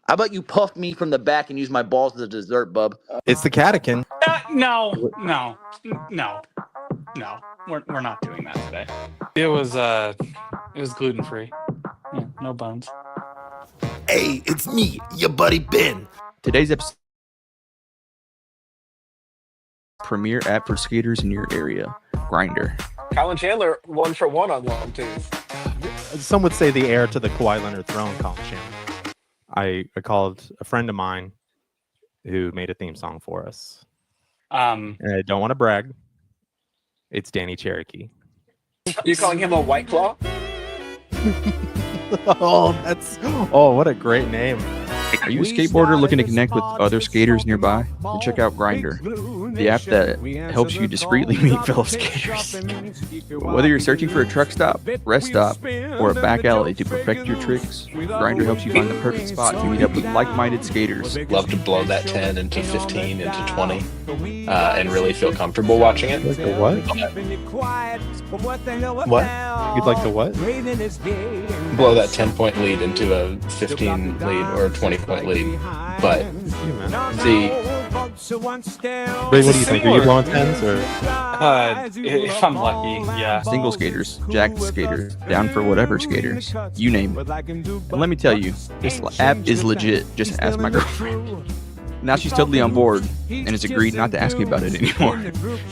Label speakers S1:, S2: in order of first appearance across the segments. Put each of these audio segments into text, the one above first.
S1: How about you puff me from the back and use my balls as a dessert, bub?
S2: It's the Catican.
S3: No. We're not doing that today. It was gluten free. Yeah, no buns.
S4: Hey, it's me, your buddy Ben.
S1: Today's episode premier app for skaters in your area, Grindr.
S5: Colin Chandler 1 for 1 on long tooth.
S2: Some would say the heir to the Kawhi Leonard throne, Colin Chandler. I called a friend of mine who made a theme song for us. And I don't want to brag. It's Danny Cherokee.
S5: You calling him a White Claw?
S2: what a great name.
S1: Are you a skateboarder looking to connect with other skaters nearby? Then check out Grindr, the app that helps you discreetly meet fellow skaters. Whether you're searching for a truck stop, rest stop, or a back alley to perfect your tricks, Grindr helps you find the perfect spot to meet up with like-minded skaters.
S5: Love to blow that 10 into 15 into 20 and really feel comfortable watching it.
S2: Like the what?
S5: What?
S2: You'd like the what?
S5: Blow that 10-point lead into a 15 lead or a 20-point lead. But
S2: Ray, what do you think? Are you blowing 10s or?
S3: If I'm lucky, yeah.
S1: Single skaters, jacked skaters, down for whatever skaters, you name it. But let me tell you, this app is legit. Just ask my girlfriend. Now she's totally on board and has agreed not to ask me about it anymore.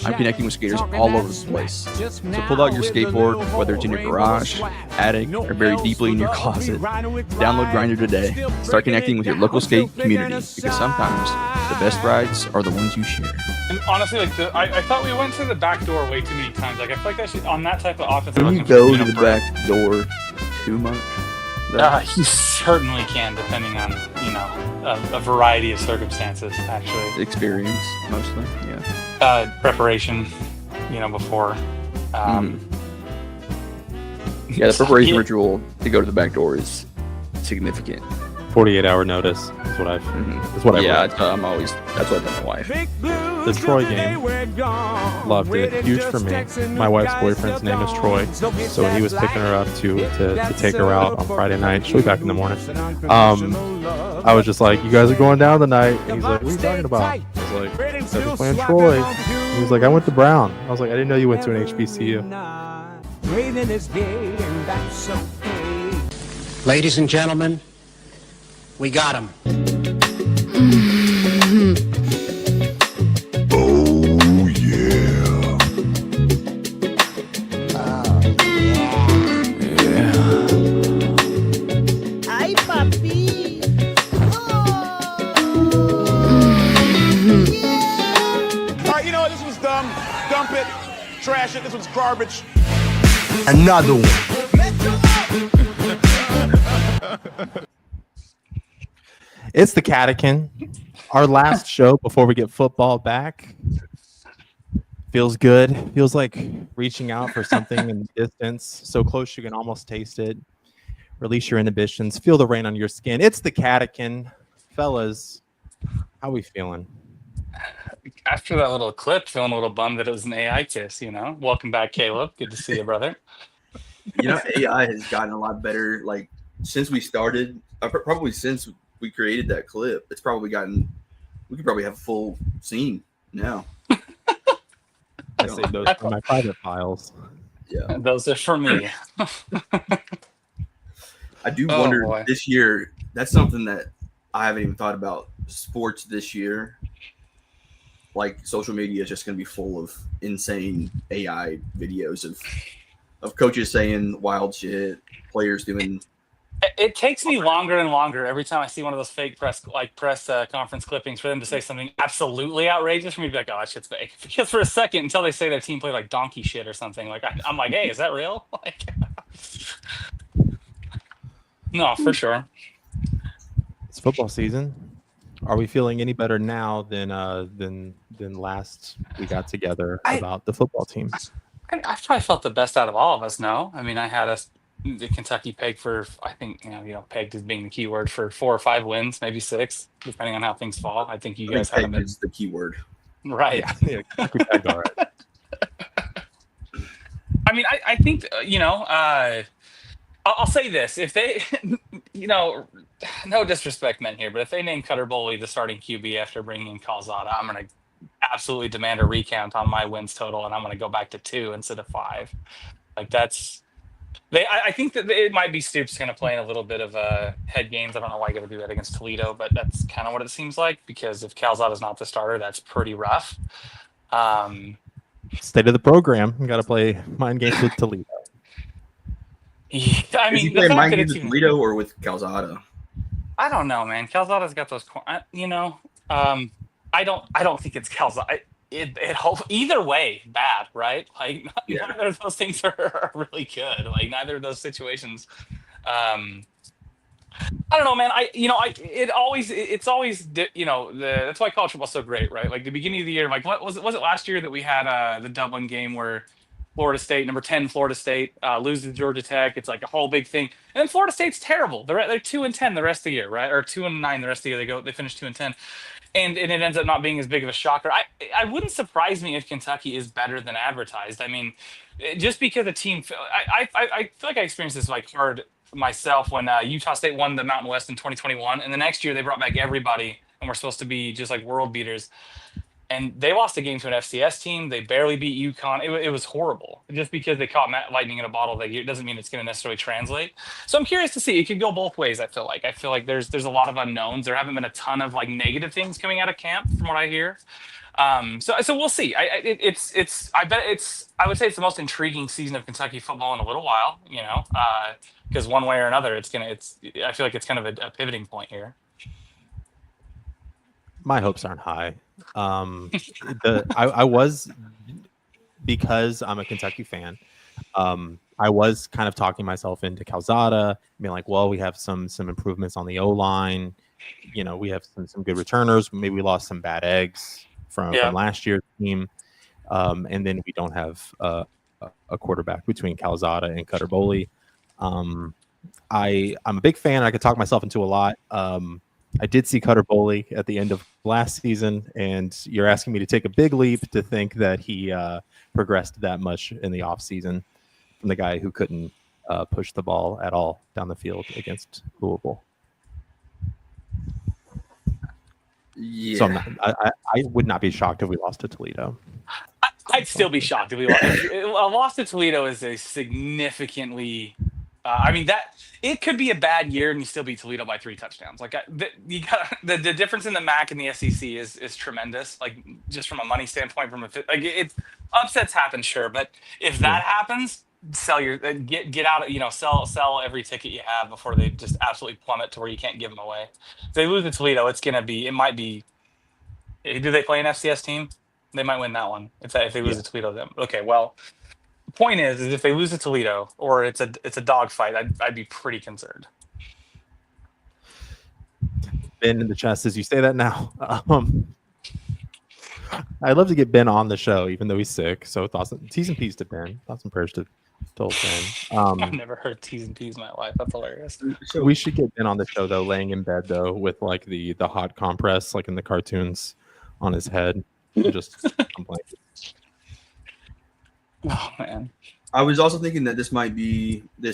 S1: I'm connecting with skaters all over the place. So pull out your skateboard, whether it's in your garage, attic, or buried deeply in your closet. Download Grindr today. Start connecting with your local skate community, because sometimes the best rides are the ones you share.
S3: And honestly, I thought we went to the back door way too many times. Like I feel like that should, on that type of offense.
S1: Can you go to the back door too much?
S3: You certainly can, depending on a variety of circumstances. Actually,
S1: Experience mostly, yeah.
S3: Preparation, before.
S1: Yeah, the preparation ritual to go to the back door is significant.
S2: 48-hour notice is what I've. That's what I.
S1: Yeah, that's what I tell my wife.
S2: The Troy game, loved it. Huge for me. My wife's boyfriend's name is Troy, so he was picking her up to take her out on Friday night. She'll be back in the morning. I was just like, "You guys are going down tonight," and he's like, "What are you talking about?" I was like, "They're playing Troy." He was like, "I went to Brown." I was like, "I didn't know you went to an HBCU."
S6: Ladies and gentlemen, we got him.
S4: Oh, yeah.
S7: Ay, papi.
S8: All right, you know what? This was dumb. Dump it. Trash it. This was garbage.
S4: Another one.
S2: It's the Catican. Our last show before we get football back. Feels good. Feels like reaching out for something in the distance. So close you can almost taste it. Release your inhibitions. Feel the rain on your skin. It's the Catican. Fellas, how we feeling?
S3: After that little clip, feeling a little bummed that it was an AI kiss. Welcome back, Caleb. Good to see you, brother.
S1: AI has gotten a lot better. Like since we started, probably since we created that clip, it's probably gotten. We could probably have a full scene now.
S2: I saved those from my private files.
S1: Yeah,
S3: Those are for me.
S1: I do wonder this year. That's something that I haven't even thought about. Sports this year, like social media is just going to be full of insane AI videos of coaches saying wild shit, players doing.
S3: It takes me longer and longer every time I see one of those fake press conference clippings for them to say something absolutely outrageous for me to be like, oh, that shit's fake. Because for a second, until they say their team played like donkey shit or something, like I'm like, hey, is that real? No, for sure.
S2: It's football season. Are we feeling any better now than last we got together about the football team?
S3: I've probably felt the best out of all of us. No, I mean, I had the Kentucky peg for, I think, pegged as being the key word for 4 or 5 wins, maybe 6, depending on how things fall. I think you guys have them.
S1: Is the key word.
S3: Right.
S2: Yeah, Kentucky pegged all right.
S3: I mean, I think, I'll say this. If they, no disrespect meant here, but if they name Cutter Boley the starting QB after bringing in Calzada, I'm going to absolutely demand a recount on my wins total, and I'm going to go back to 2 instead of 5. Like that's I think that it might be Stoops going to play in a little bit of head games. I don't know why you got to do that against Toledo, but that's kind of what it seems like, because if Calzada's not the starter, that's pretty rough.
S2: State of the program. You got to play mind games with Toledo.
S3: Yeah, I
S1: Is he
S3: mean,
S1: playing mind games with Toledo or with Calzada?
S3: I don't know, man. Calzada's got those, I don't think it's Calzada. It either way, bad, right? Like neither of those things are really good. Like neither of those situations. I don't know, man. It's always that's why college football's so great, right? Like the beginning of the year, like what was it last year that we had the Dublin game where Florida State, number 10 Florida State, loses to Georgia Tech. It's like a whole big thing. And then Florida State's terrible. They're 2-10 the rest of the year, right? Or 2-9 the rest of the year. They finish 2-10. And it ends up not being as big of a shocker. I wouldn't surprise me if Kentucky is better than advertised. I mean, just because a team, I feel like I experienced this like hard myself when Utah State won the Mountain West in 2021, and the next year they brought back everybody, and we're supposed to be just like world beaters. And they lost a game to an FCS team. They barely beat UConn. It was horrible. Just because they caught lightning in a bottle that year doesn't mean it's going to necessarily translate. So I'm curious to see. It could go both ways. I feel like there's a lot of unknowns. There haven't been a ton of like negative things coming out of camp from what I hear. So we'll see. I would say it's the most intriguing season of Kentucky football in a little while. Because one way or another, I feel like it's kind of a pivoting point here.
S2: My hopes aren't high. I was, because I'm a Kentucky fan. I was kind of talking myself into Calzada, being like, well, we have some improvements on the O-line. We have some good returners. Maybe we lost some bad eggs from last year's team. And then we don't have a quarterback between Calzada and Cutter Boley. I'm a big fan. I could talk myself into a lot. I did see Cutter Boley at the end of last season, and you're asking me to take a big leap to think that he progressed that much in the offseason from the guy who couldn't push the ball at all down the field against Louisville.
S1: Yeah.
S2: So I would not be shocked if we lost to Toledo.
S3: I'd still be shocked if we lost. A loss to Toledo is a significantly. That it could be a bad year and you still beat Toledo by 3 touchdowns. Like the difference in the MAC and the SEC is tremendous. Like just from a money standpoint, upsets happen, sure, but if that happens, get out. Sell every ticket you have before they just absolutely plummet to where you can't give them away. If they lose to Toledo, it might be. Do they play an FCS team? They might win that one if they lose to Toledo. Then okay, well. The point is if they lose to Toledo or it's a dogfight, I'd be pretty concerned.
S2: Ben in the chest as you say that now. I'd love to get Ben on the show, even though he's sick. So T's and P's to Ben. Thoughts and prayers to old Ben.
S3: I've never heard T's and P's in my life. That's hilarious.
S2: So we should get Ben on the show though, laying in bed though, with like the hot compress like in the cartoons on his head, and just complain.
S3: Oh man!
S1: I was also thinking that this might be the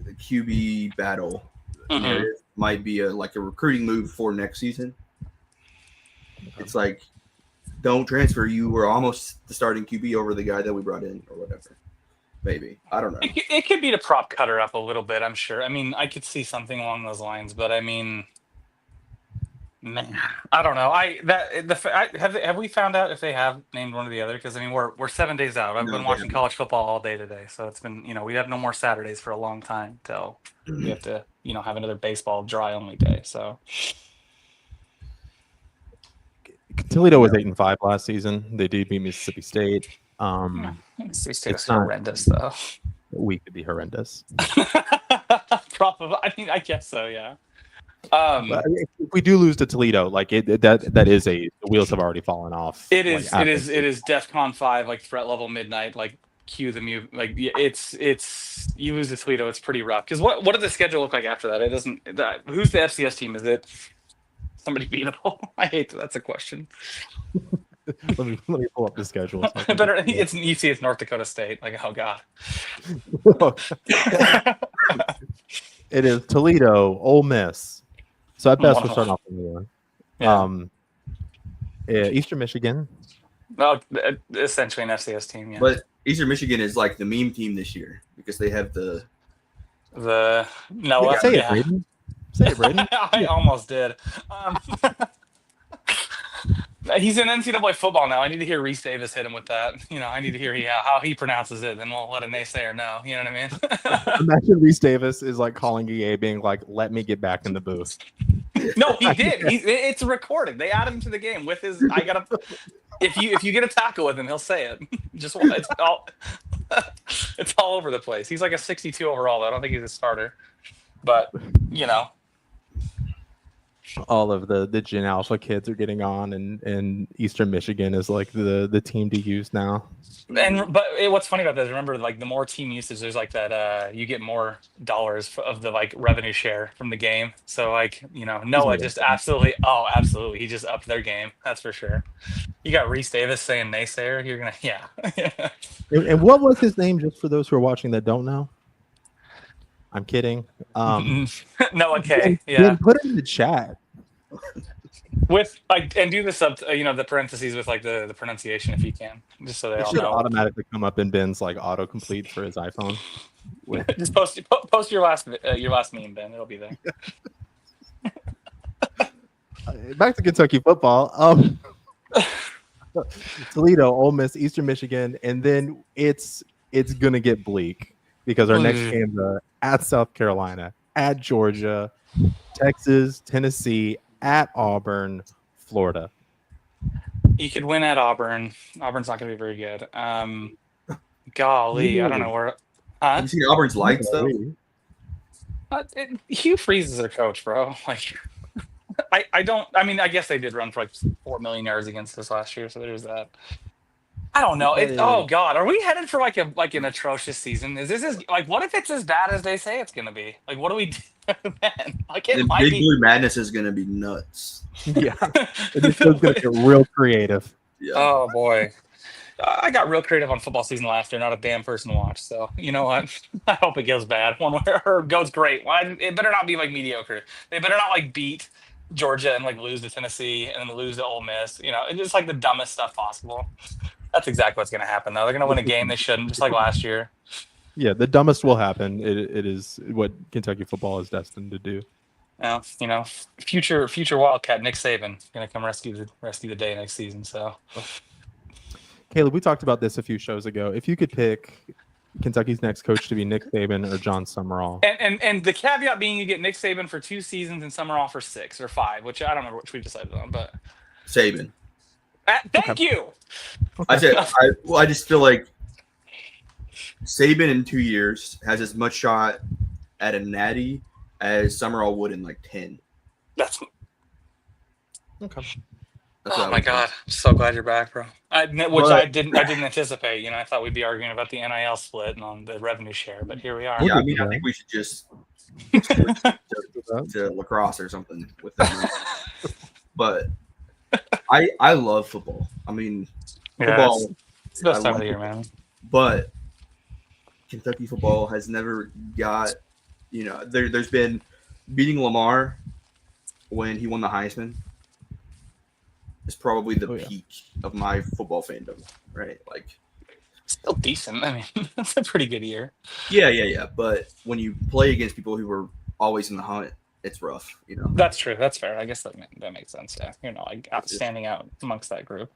S1: QB battle.
S3: Mm-hmm.
S1: Might be a recruiting move for next season. It's like, don't transfer. You were almost the starting QB over the guy that we brought in, or whatever. Maybe, I don't know.
S3: It could be to prop Cutter up a little bit. I'm sure. I mean, I could see something along those lines, but I mean. Man, I don't know. Have we found out if they have named one or the other? Because I mean, we're 7 days out. I've been watching college football all day today, so it's been we have no more Saturdays for a long time till we have to have another baseball dry only day. So
S2: Toledo was 8-5 last season. They did beat Mississippi State.
S3: Mississippi State was horrendous, though.
S2: We could be horrendous.
S3: Probably. I mean, I guess so. Yeah.
S2: If we do lose to Toledo, the wheels have already fallen off.
S3: It is DEFCON 5, like threat level midnight, like cue the mute. Like it's you lose to Toledo, it's pretty rough. Because what does the schedule look like after that? It doesn't. Who's the FCS team? Is it somebody beatable? I hate that's a question.
S2: let me pull up the schedule.
S3: It's North Dakota State. Like, oh god.
S2: It is Toledo, Ole Miss. So at best, we're starting off with one.
S3: Yeah.
S2: Eastern Michigan.
S3: Well, essentially an FCS team, yeah.
S1: But Eastern Michigan is like the meme team this year because they have the
S3: Noah.
S2: Say it, Braden. Say it, Braden.
S3: I almost did. He's in NCAA football now. I need to hear Reese Davis hit him with that. I need to hear how he pronounces it. Then we'll let a naysayer know. You know what I mean?
S2: Imagine Reese Davis is like calling EA, being like, "Let me get back in the booth."
S3: No, he did. It's recorded. They added him to the game with his. I gotta. If you get a tackle with him, he'll say it. Just it's all. It's all over the place. He's like a 62 overall. I don't think he's a starter, but
S2: all of the Gen Alpha kids are getting on, and Eastern Michigan is like the team to use now.
S3: But what's funny about this? Remember, like the more team usage, there's like that you get more dollars of the like revenue share from the game. So like Noah just absolutely he just upped their game. That's for sure. You got Reese Davis saying naysayer. You're gonna
S2: And what was his name? Just for those who are watching that don't know. I'm kidding.
S3: Noah K.
S2: Yeah. Put it in the chat.
S3: With like, and do the the parentheses with like the pronunciation if you can, just so they all know.
S2: Automatically come up in Ben's like autocomplete for his iPhone.
S3: Just post your last meme, Ben. It'll be there.
S2: Back to Kentucky football. Toledo, Ole Miss, Eastern Michigan, and then it's gonna get bleak because our next games are at South Carolina, at Georgia, Texas, Tennessee, at Auburn, Florida.
S3: You could win at Auburn. Auburn's not going to be very good. Golly, I don't know where.
S1: Have you seen Auburn's lights though?
S3: Hugh Freeze is their coach, bro. Like, I don't. I mean, I guess they did run for like 4 million yards against us last year, so there's that. I don't know. Oh God, are we headed for like an atrocious season? Is this what if it's as bad as they say it's going to be? Like, what do we do then? Like, it might
S1: Big
S3: be.
S1: Blue Madness is going to be nuts.
S2: Yeah, it's going to get real creative.
S1: Yeah.
S3: Oh boy, I got real creative on football season last year. Not a damn person to watch. So you know what? I hope it goes bad one way or goes great. It better not be like mediocre. They better not like beat Georgia and like lose to Tennessee and then lose to Ole Miss. It's just like the dumbest stuff possible. That's exactly what's going to happen, though. They're going to win a game they shouldn't, just like last year.
S2: Yeah, the dumbest will happen. It is what Kentucky football is destined to do.
S3: Now, future Wildcat Nick Saban going to come rescue the day next season. So,
S2: Caleb, we talked about this a few shows ago. If you could pick Kentucky's next coach to be Nick Saban or John Summerall,
S3: and the caveat being you get Nick Saban for 2 seasons and Summerall for 6 or 5, which I don't remember which we decided on, but
S1: Saban.
S3: Thank you.
S1: I just feel like Saban in 2 years has as much shot at a natty as Summerall would in like 10.
S3: That's
S2: okay.
S3: Oh my God! I'm so glad you're back, bro. I didn't anticipate. I thought we'd be arguing about the NIL split and on the revenue share, but here we are.
S1: Yeah, I think we should just switch to lacrosse or something with that. But I love football. I mean, football.
S3: It's the best time of the year, man.
S1: But Kentucky football has never got, there's been beating Lamar when he won the Heisman is probably the peak of my football fandom, right? Like,
S3: still decent. I mean, that's a pretty good year.
S1: Yeah. But when you play against people who were always in the hunt, it's rough,
S3: That's true. That's fair. I guess that makes sense. Yeah, like standing out amongst that group.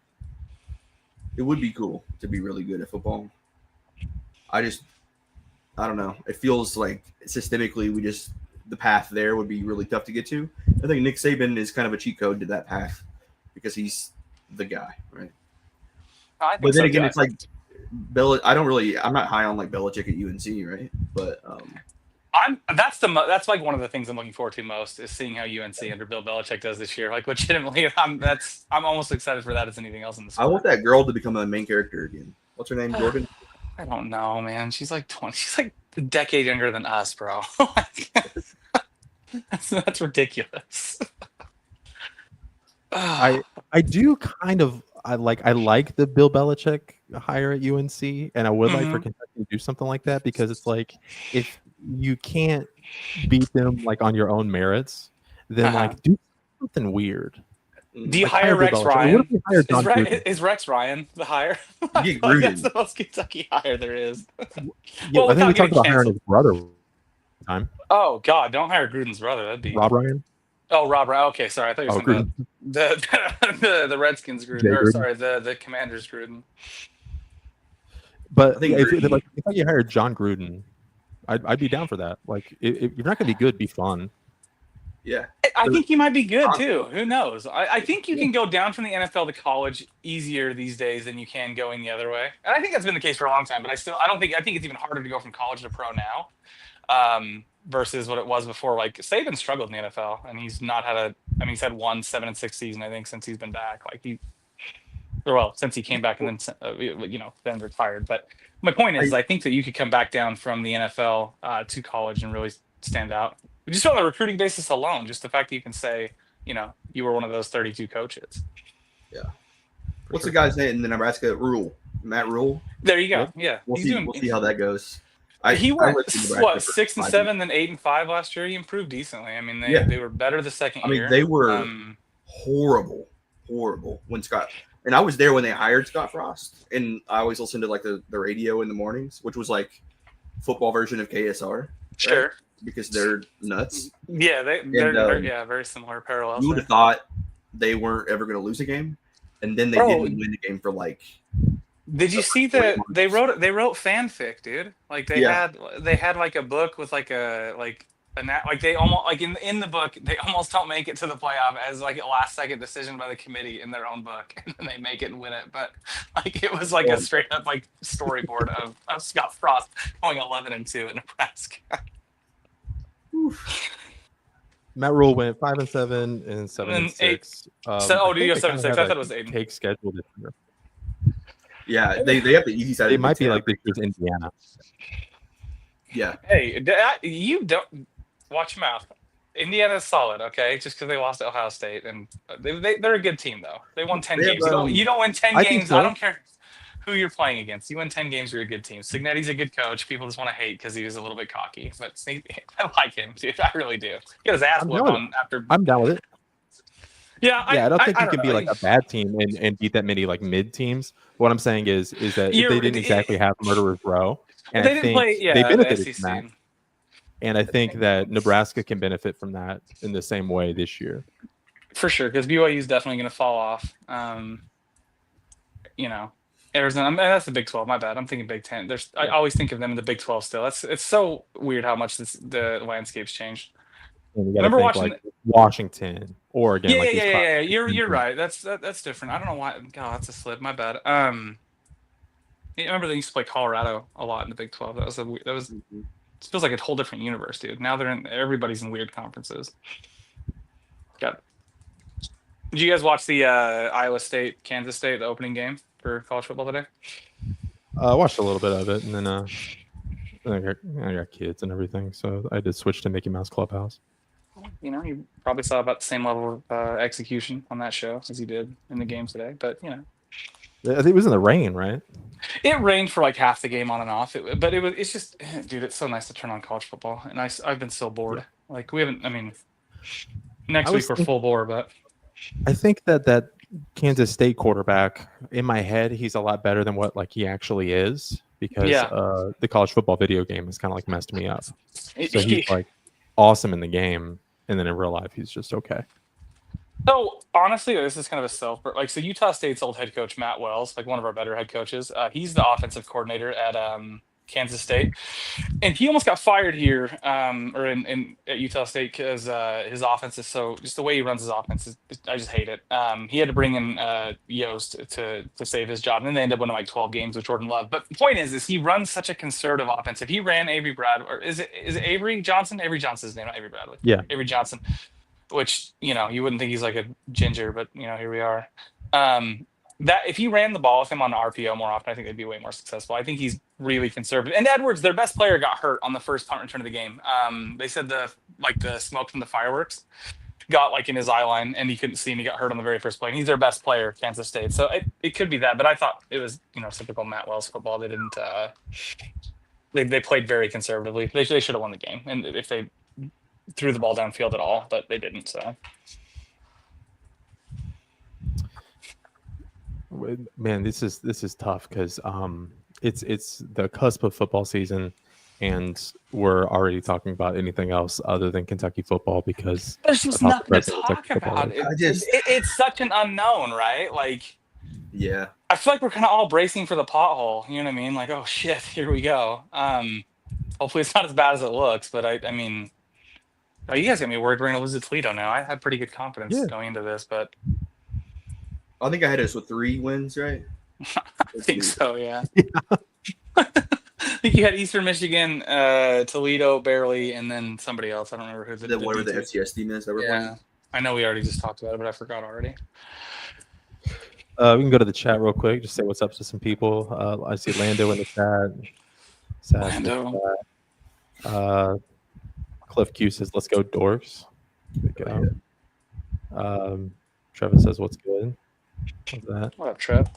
S1: It would be cool to be really good at football. I don't know. It feels like systemically the path there would be really tough to get to. I think Nick Saban is kind of a cheat code to that path because he's the guy, right? But then again, it's like I'm not high on like Belichick at UNC, right? But that's like one of the things I'm looking forward to most is seeing how UNC under Bill Belichick does this year. Like legitimately, I'm almost excited for that as anything else in the sport. I want that girl to become a main character again. What's her name? Jordan?
S3: I don't know, man. She's like 20. She's like a decade younger than us, bro. That's ridiculous.
S2: I do kind of I like the Bill Belichick hire at UNC, and I would like for Kentucky to do something like that because it's like if you can't beat them like on your own merits, then like do something weird.
S3: Do you hire Rex Ryan?
S2: What if we hire John Gruden?
S3: Is Rex Ryan the hire?
S1: You get
S3: Like,
S1: Gruden.
S3: that's the most Kentucky hire there is.
S2: Yeah,
S3: Well,
S2: I think we
S3: without
S2: talked about
S3: getting
S2: hiring his brother one time.
S3: Oh God, don't hire Gruden's brother. That'd be
S2: Rob Ryan.
S3: Oh, Rob Ryan. Okay, sorry. I thought you were talking about the Redskins Gruden.
S2: Jay
S3: Or
S2: Gruden.
S3: sorry, the Commanders Gruden.
S2: But
S1: I think
S2: if
S1: Gruden-
S2: you hired John Gruden, I'd be down for that. Like, if you're not going to be good, be fun.
S1: Yeah.
S3: I think he might be good too. Who knows? I think you can go down from the NFL to college easier these days than you can going the other way. And I think that's been the case for a long time. But I think it's even harder to go from college to pro now, versus what it was before. Like Saban struggled in the NFL, and he's not had he's had 1 7-6 season I think since he's been back. Like since he came back and then then retired. But my point is, I think that you could come back down from the NFL to college and really stand out. Just on the recruiting basis alone, just the fact that you can say, you were one of those 32 coaches.
S1: Yeah. What's the guy's name in the Nebraska? Matt Rule.
S3: There you go. Yeah.
S1: We'll see how that goes.
S3: He went
S1: lived in Nebraska for
S3: 6 and
S1: 5
S3: 7, then 8 and 5 last year. He improved decently. I mean, they were better the second year.
S1: They were horrible when Scott. And I was there when they hired Scott Frost, and I always listened to like the radio in the mornings, which was like football version of KSR. Right?
S3: Sure.
S1: Because they're nuts.
S3: Yeah, they're very similar parallels.
S1: You would have thought they weren't ever going to lose a game, and then they didn't win the game for like.
S3: Did you see that they wrote fanfic, dude? Like they had like a book with like they almost like in the book they almost don't make it to the playoff as like a last second decision by the committee in their own book, and then they make it and win it. But like it was like a straight up like storyboard of Scott Frost going 11-2 in Nebraska.
S2: Matt Rule went 5 and 7 and 7 and 6.
S3: Do you have 7 and 6? I thought it was 8.
S2: Take schedule this year.
S1: Yeah, they have the easy side.
S2: It might be like this year's Indiana.
S1: Yeah.
S3: Hey, you don't watch your mouth. Indiana's solid, okay? Just because they lost to Ohio State, and they're a good team though. They won 10 games. You don't win 10 games. I don't care who you're playing against. You win 10 games, you're a good team. Signetti's a good coach. People just want to hate because he was a little bit cocky, but I like him, dude. I really do. He got his ass whooped on after.
S2: I'm down with it.
S3: Yeah,
S2: I don't think you can be like a bad team and beat that many like mid teams. What I'm saying is that they didn't exactly have murderers row, and I think they benefited from that. And I think that Nebraska can benefit from that in the same way this year.
S3: For sure, because BYU is definitely going to fall off. Arizona. I mean, that's the Big 12. My bad. I'm thinking Big 10. I always think of them in the Big 12 still. It's so weird how much the landscape's changed.
S2: Remember watching like Washington, Oregon.
S3: Yeah. You're right. That's different. I don't know why. God, that's a slip. My bad. I remember they used to play Colorado a lot in the Big 12. It feels like a whole different universe, dude. Now everybody's in weird conferences. Did you guys watch the Iowa State, Kansas State, the opening game for college football today?
S2: I watched a little bit of it, and then I got kids and everything, so I did switch to Mickey Mouse Clubhouse.
S3: You probably saw about the same level of execution on that show as you did in the game today, but
S2: I think it was in the rain, right?
S3: It rained for like half the game on and off. It's just, dude, it's so nice to turn on college football, and I've been so bored. Yeah. Like we haven't. I mean, next week we're full bore, but
S2: I think that Kansas State quarterback, in my head, he's a lot better than what like he actually is, because the college football video game has kind of like messed me up. So he's like awesome in the game, and then in real life he's just okay.
S3: So honestly, this is kind of so Utah State's old head coach Matt Wells, like one of our better head coaches, he's the offensive coordinator at Kansas State, and he almost got fired here at Utah State because his offense is just the way he runs his offense I just hate it. He had to bring in Yost to save his job, and then they ended up winning like 12 games with Jordan Love. But the point is he runs such a conservative offense. If he ran Avery Bradley, or is it Avery Johnson? Avery Johnson's name, not Avery Bradley.
S2: Yeah,
S3: Avery Johnson. Which, you wouldn't think he's like a ginger, but, here we are. That if he ran the ball with him on the RPO more often, I think they'd be way more successful. I think he's really conservative. And Edwards, their best player, got hurt on the first punt return of the game. They said the smoke from the fireworks got like in his eye line, and he couldn't see, and he got hurt on the very first play. And he's their best player, Kansas State. So it could be that. But I thought it was, typical Matt Wells football. They didn't They played very conservatively. They should have won the game, and if they threw the ball downfield at all, but they didn't. So,
S2: man, this is tough because it's the cusp of football season, and we're already talking about anything else other than Kentucky football because
S3: there's just
S2: of how
S3: nothing to
S2: progressive
S3: talk
S2: Kentucky football
S3: about.
S2: is.
S3: It's such an unknown, right? Like,
S1: Yeah.
S3: I feel like we're kind of all bracing for the pothole. You know what I mean? Like, oh shit, here we go. Hopefully it's not as bad as it looks, but I mean, oh, you guys got me worried we're gonna lose to Toledo now. I had pretty good confidence going into this, but
S1: I think I had us with 3 wins, right?
S3: I think so, yeah. I think you had Eastern Michigan, Toledo barely, and then somebody else. I don't remember who the
S1: Whatever the FCS team is that we're playing.
S3: I know we already just talked about it, but I forgot already.
S2: We can go to the chat real quick. Just say what's up to some people. I see Lando in the chat.
S3: Lando.
S2: Cliff Q says, "Let's go, Dwarfs." There we go. Trevor says, "What's good?" What's that?
S3: What up, Trev?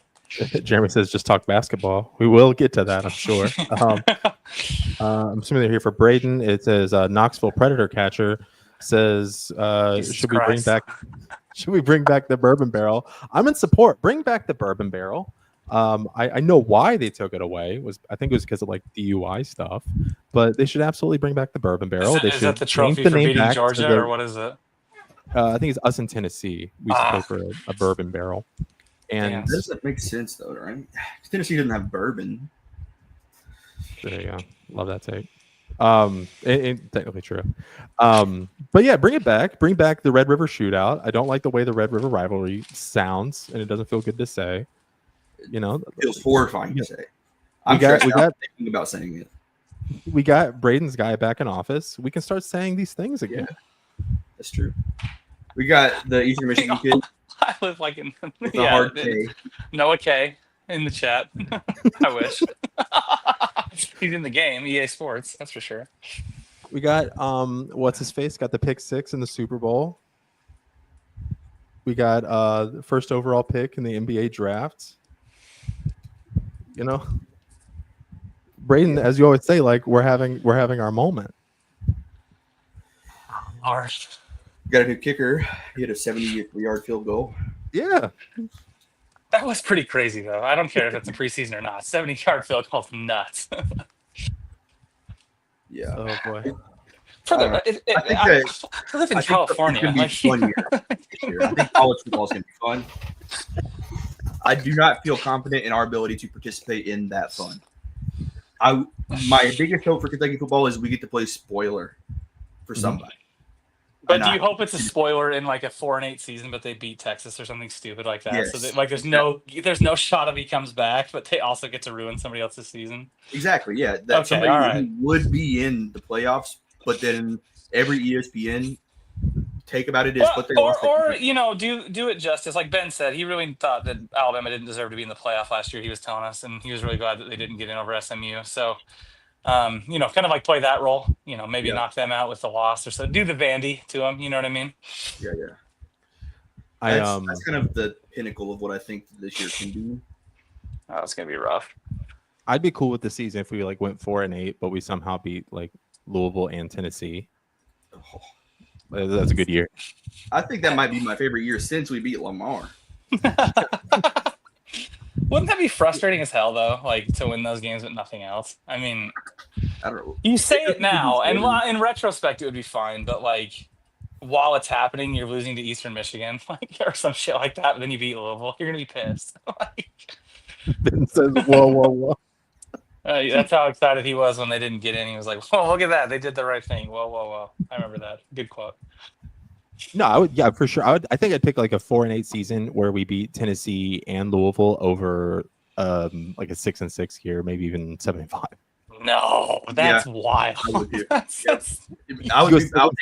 S2: Jeremy says, "Just talk basketball." We will get to that, I'm sure. I'm assuming they're here for Braden. It says Knoxville Predator Catcher says, "Should we bring back the bourbon barrel?" I'm in support. Bring back the bourbon barrel. I know why they took it away. I think it was because of like DUI stuff, but they should absolutely bring back the bourbon barrel.
S3: Is that the trophy for beating Georgia, or what is it?
S2: I think it's us in Tennessee. We spoke for a bourbon barrel. And
S1: that doesn't make sense though, right? Tennessee doesn't have bourbon.
S2: There you go. Love that take. Technically true. But yeah, bring it back. Bring back the Red River Shootout. I don't like the way the Red River rivalry sounds, and it doesn't feel good to say. You know,
S1: it feels horrifying to say.
S2: We got
S1: thinking about saying it.
S2: We got Braden's guy back in office. We can start saying these things again.
S1: Yeah, that's true. We got the Eastern Michigan kid.
S3: I live like in
S1: hard K.
S3: Noah K in the chat. I wish. He's in the game, EA Sports, that's for sure.
S2: We got what's his face? Got the pick 6 in the Super Bowl. We got the first overall pick in the NBA draft. You know, Braden, as you always say, like we're having our moment.
S3: Harsh.
S1: Got a new kicker. He had a 70-yard field goal.
S2: Yeah.
S3: That was pretty crazy, though. I don't care if it's a preseason or not. 70-yard field goal's nuts.
S1: Yeah.
S2: Oh, boy.
S3: I live in California.
S1: It's going to be fun year. I think college football is going to be fun. I do not feel confident in our ability to participate in that fun. My biggest hope for Kentucky football is we get to play spoiler for somebody.
S3: But do you hope it's a spoiler in like a 4-8 season, but they beat Texas or something stupid like that?
S1: Yes.
S3: So that, like there's no shot of he comes back, but they also get to ruin somebody else's season.
S1: Exactly. Yeah. That somebody who would be in the playoffs, but then every ESPN take about it is what they lost.
S3: Or you know, do it justice. Like Ben said, he really thought that Alabama didn't deserve to be in the playoff last year. He was telling us, and he was really glad that they didn't get in over SMU. So. You know, kind of like play that role, you know, maybe knock them out with the loss or so. Do the Vandy to them, you know what I mean?
S1: Yeah. That's kind of the pinnacle of what I think this year can do.
S3: Oh, it's gonna be rough.
S2: I'd be cool with the season if we like went 4-8, but we somehow beat like Louisville and Tennessee. Oh, that's a good year.
S1: I think that might be my favorite year since we beat Lamar.
S3: Wouldn't that be frustrating as hell, though? Like to win those games with nothing else. I mean,
S1: I don't know.
S3: You say it now, and in retrospect, it would be fine. But like, while it's happening, you're losing to Eastern Michigan, like or some shit like that. But then you beat Louisville, you're gonna be pissed.
S2: Ben says, "Whoa."
S3: That's how excited he was when they didn't get in. He was like, "Whoa, look at that! They did the right thing." Whoa. I remember that. Good quote.
S2: No, I would. Yeah, for sure. I think I'd pick like a 4-8 season where we beat Tennessee and Louisville over like a 6-6 year, maybe even 7-5.
S3: No, that's wild.
S1: I would take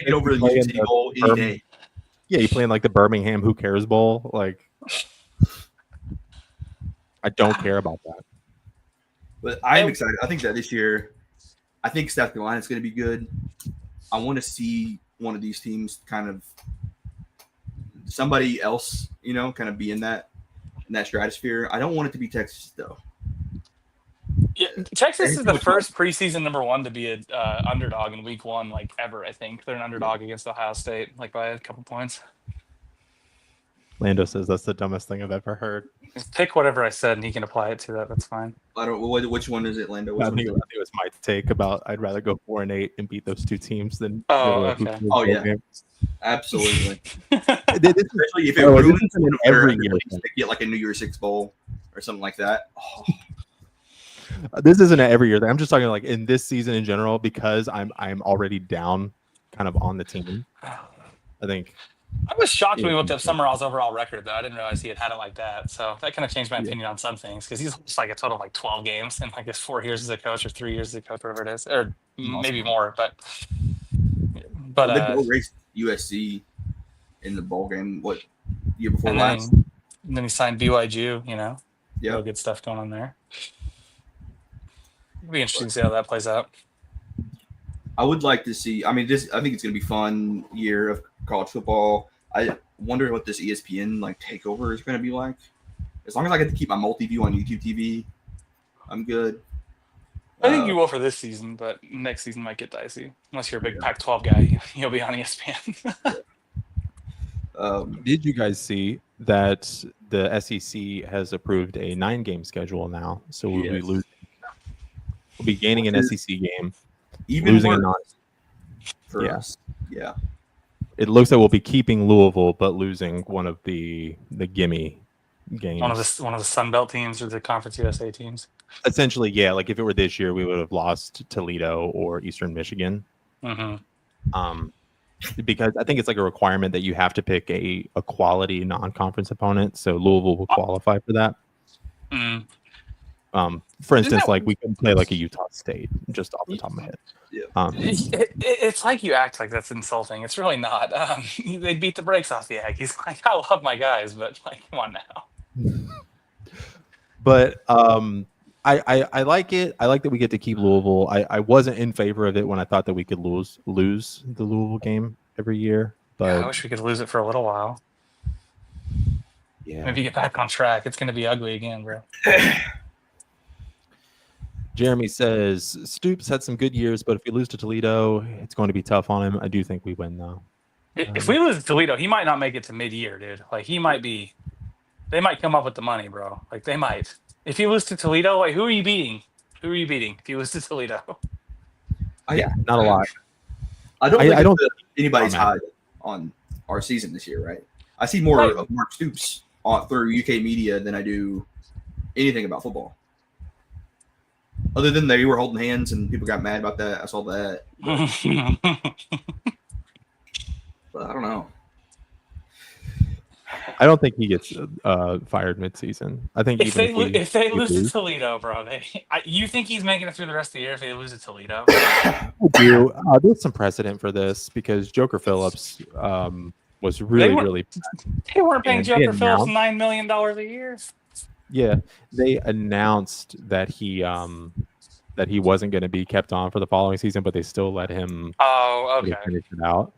S1: it over the UT Bowl any day.
S2: Yeah, you playing like the Birmingham Who Cares Bowl. Like, I don't care about that.
S1: But I am excited. I think that this year, I think South Carolina is going to be good. I want to see one of these teams kind of somebody else, you know, kind of be in that stratosphere. I don't want it to be Texas though.
S3: Yeah, Texas is the first preseason number 1 to be a underdog in week 1, like ever. I think they're an underdog against Ohio State, like by a couple points.
S2: Lando says that's the dumbest thing I've ever heard.
S3: Just pick whatever I said, and he can apply it to that. That's fine.
S1: I don't. Which one is it, Lando?
S2: I think it was my take about I'd rather go 4-8 and beat those 2 teams than.
S3: Okay.
S1: Oh yeah, absolutely.
S2: Especially
S1: if it ruins
S2: every year,
S1: to get like a New Year's Six bowl or something like that. Oh.
S2: This isn't an every year thing. I'm just talking like in this season in general because I'm already down, kind of on the team. I think.
S3: I was shocked when we looked up Summerall's overall record, though. I didn't realize he had it like that. So that kind of changed my opinion on some things because he's just like a total of like 12 games in like his 4 years as a coach or 3 years as a coach, whatever it is, or maybe more. But
S1: they raced USC in the bowl game year before last.
S3: And then he signed BYU.
S1: Yeah,
S3: good stuff going on there. It'll be interesting to see how that plays out.
S1: I would like to see. I mean, I think it's going to be a fun year of college football. I wonder what this ESPN takeover is going to be like. As long as I get to keep my multi-view on YouTube TV, I'm good.
S3: I think you will for this season, but next season might get dicey. Unless you're a big Pac-12 guy, you'll be on ESPN.
S2: Did you guys see that the SEC has approved a 9-game schedule now? So we'll be gaining an SEC game.
S1: Even
S2: losing
S1: more for us. Yeah.
S2: It looks like we'll be keeping Louisville, but losing one of the gimme games.
S3: One of the Sun Belt teams or the Conference USA teams.
S2: Essentially, yeah. Like if it were this year, we would have lost Toledo or Eastern Michigan.
S3: Mm-hmm.
S2: Because I think it's like a requirement that you have to pick a quality non-conference opponent. So Louisville will qualify for that.
S3: Mm.
S2: For instance, we couldn't play like a Utah State, just off the top of my head.
S1: Yeah.
S3: It's like you act like that's insulting. It's really not. They beat the brakes off the Aggies. I love my guys, but come on now.
S2: But I like it. I like that we get to keep Louisville. I wasn't in favor of it when I thought that we could lose the Louisville game every year. But
S3: I wish we could lose it for a little while.
S2: Yeah.
S3: Maybe get back on track. It's going to be ugly again, bro.
S2: Jeremy says Stoops had some good years, but if we lose to Toledo, it's going to be tough on him. I do think we win, though.
S3: If we lose to Toledo, he might not make it to mid-year, dude. He might be. They might come up with the money, bro. They might. If you lose to Toledo, who are you beating? Who are you beating if you lose to Toledo?
S2: Not a lot.
S1: I don't think anybody's high on our season this year, right? I see more of Mark Stoops through UK media than I do anything about football. Other than they were holding hands and people got mad about that. I saw that. But I don't know.
S2: I don't think he gets fired mid-season. I think
S3: if they lose to Toledo, bro, you think he's making it through the rest of the year if they lose to Toledo?
S2: I do. There's some precedent for this because Joker Phillips was really bad.
S3: They weren't paying Joker Phillips $9 million a year.
S2: Yeah, they announced that he wasn't going to be kept on for the following season, but they still let him finish it out.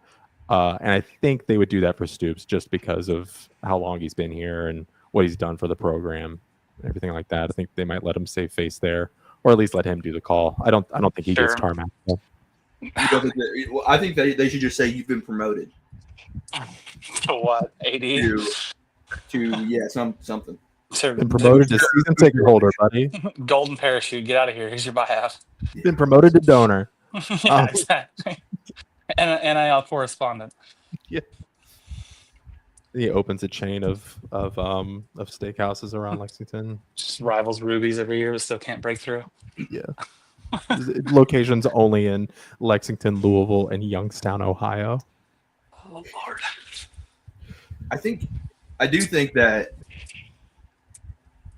S2: And I think they would do that for Stoops just because of how long he's been here and what he's done for the program and everything like that. I think they might let him save face there, or at least let him do the call. I don't think he gets tarmac.
S1: I think they should just say you've been promoted.
S3: To what? 80?
S1: Something.
S2: Been promoted to season ticket holder, buddy.
S3: Golden parachute. Get out of here. Here's your buyout.
S2: Been promoted to donor.
S3: Yeah, exactly. And NIL correspondent.
S2: Yeah. He opens a chain of steakhouses around Lexington.
S3: Just rivals Ruby's every year, but still can't break through.
S2: Yeah. Locations only in Lexington, Louisville, and Youngstown, Ohio.
S3: Oh Lord.
S1: I do think that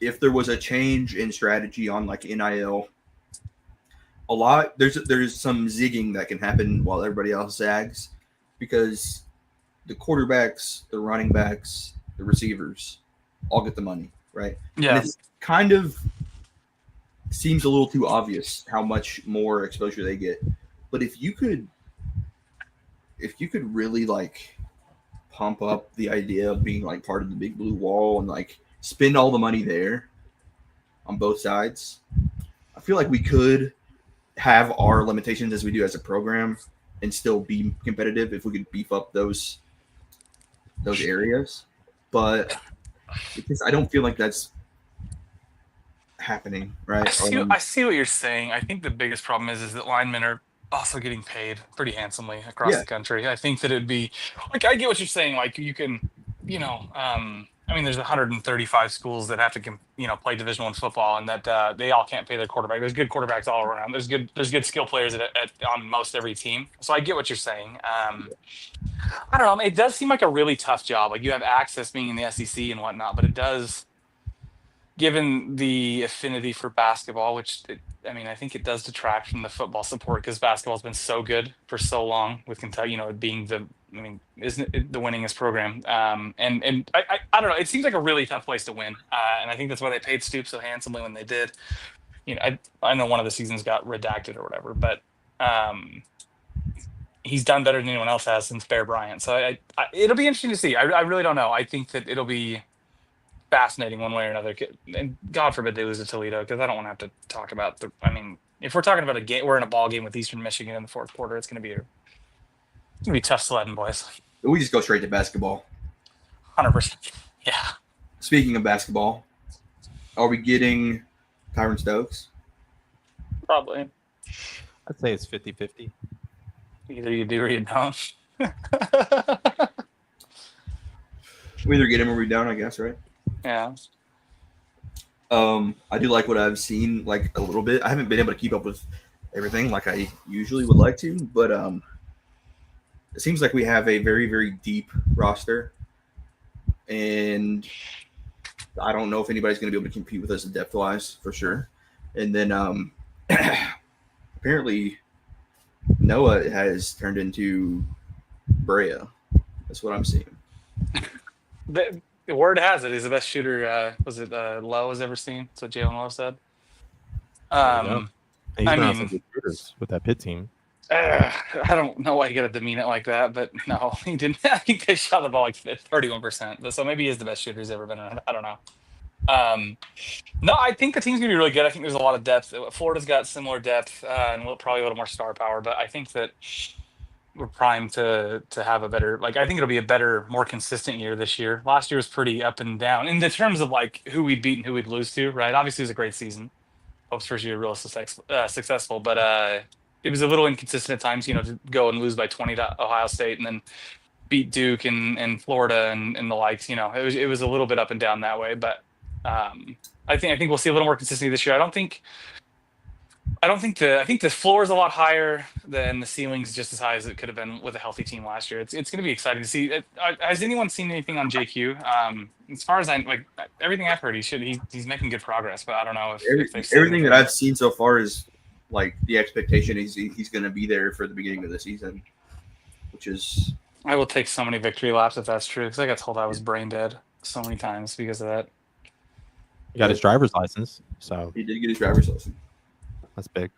S1: if there was a change in strategy on NIL, there's some zigging that can happen while everybody else zags, because the quarterbacks, the running backs, the receivers all get the money, right?
S3: Yeah.
S1: And it kind of seems a little too obvious how much more exposure they get. But if you could really pump up the idea of being part of the big blue wall and spend all the money there on both sides, I feel like we could have our limitations as we do as a program and still be competitive if we could beef up those areas. But I don't feel like that's happening, right?
S3: I see what you're saying. I think the biggest problem is that linemen are also getting paid pretty handsomely across the country. I think that it'd be like, I get what you're saying. Like you can, I mean, there's 135 schools that have to, play Division I football, and that they all can't pay their quarterback. There's good quarterbacks all around. There's good skill players on most every team. So I get what you're saying. I don't know. It does seem like a really tough job. Like you have access being in the SEC and whatnot, but it does, given the affinity for basketball, I think it does detract from the football support because basketball's been so good for so long with Kentucky, it being isn't it the winningest program? And I don't know. It seems like a really tough place to win. And I think that's why they paid Stoops so handsomely when they did. I know one of the seasons got redacted or whatever, but he's done better than anyone else has since Bear Bryant. So it'll be interesting to see. I really don't know. I think that it'll be fascinating one way or another, and God forbid they lose to Toledo, because I don't want to have to talk about if we're talking about a game, we're in a ball game with Eastern Michigan in the fourth quarter. It's going to be tough sledding, boys.
S1: We just go straight to basketball.
S3: 100%. Yeah.
S1: Speaking of basketball, are we getting Tyron Stokes?
S3: Probably.
S2: I'd say it's 50-50.
S3: Either you do or you don't.
S1: We either get him or we don't, I guess, right?
S3: Yeah.
S1: I do like what I've seen, like a little bit. I haven't been able to keep up with everything like I usually would like to, but it seems like we have a very, very deep roster, and I don't know if anybody's going to be able to compete with us depth-wise for sure. And then apparently Noah has turned into Brea. That's what I'm seeing.
S3: The word has it he's the best shooter. Was it Lowe has ever seen? That's what Jalen Lowe said.
S2: He's been on some good shooters with that Pitt team.
S3: I don't know why you got to demean it like that, but no, he didn't. I think they shot the ball like 31%. So maybe he is the best shooter he's ever been around. I don't know. No, I think the team's gonna be really good. I think there's a lot of depth. Florida's got similar depth and probably a little more star power, but I think that we're primed to have a better, I think it'll be a better, more consistent year this year. Last year was pretty up and down in the terms of who we'd beat and who we'd lose to, right? Obviously it was a great season. Hope's first year real successful, but it was a little inconsistent at times, to go and lose by 20 to Ohio State and then beat Duke and Florida and the likes, it was a little bit up and down that way, but I think we'll see a little more consistency this year. I think the floor is a lot higher than the ceiling's just as high as it could have been with a healthy team last year. It's going to be exciting to see. Has anyone seen anything on JQ? As far as everything I've heard, he's making good progress, but I don't know if
S1: everything that I've seen so far is the expectation he's going to be there for the beginning of the season, which is.
S3: I will take so many victory laps if that's true, because I got told I was brain dead so many times because of that.
S2: He got his driver's license, so
S1: he did get his driver's license.
S2: That's big.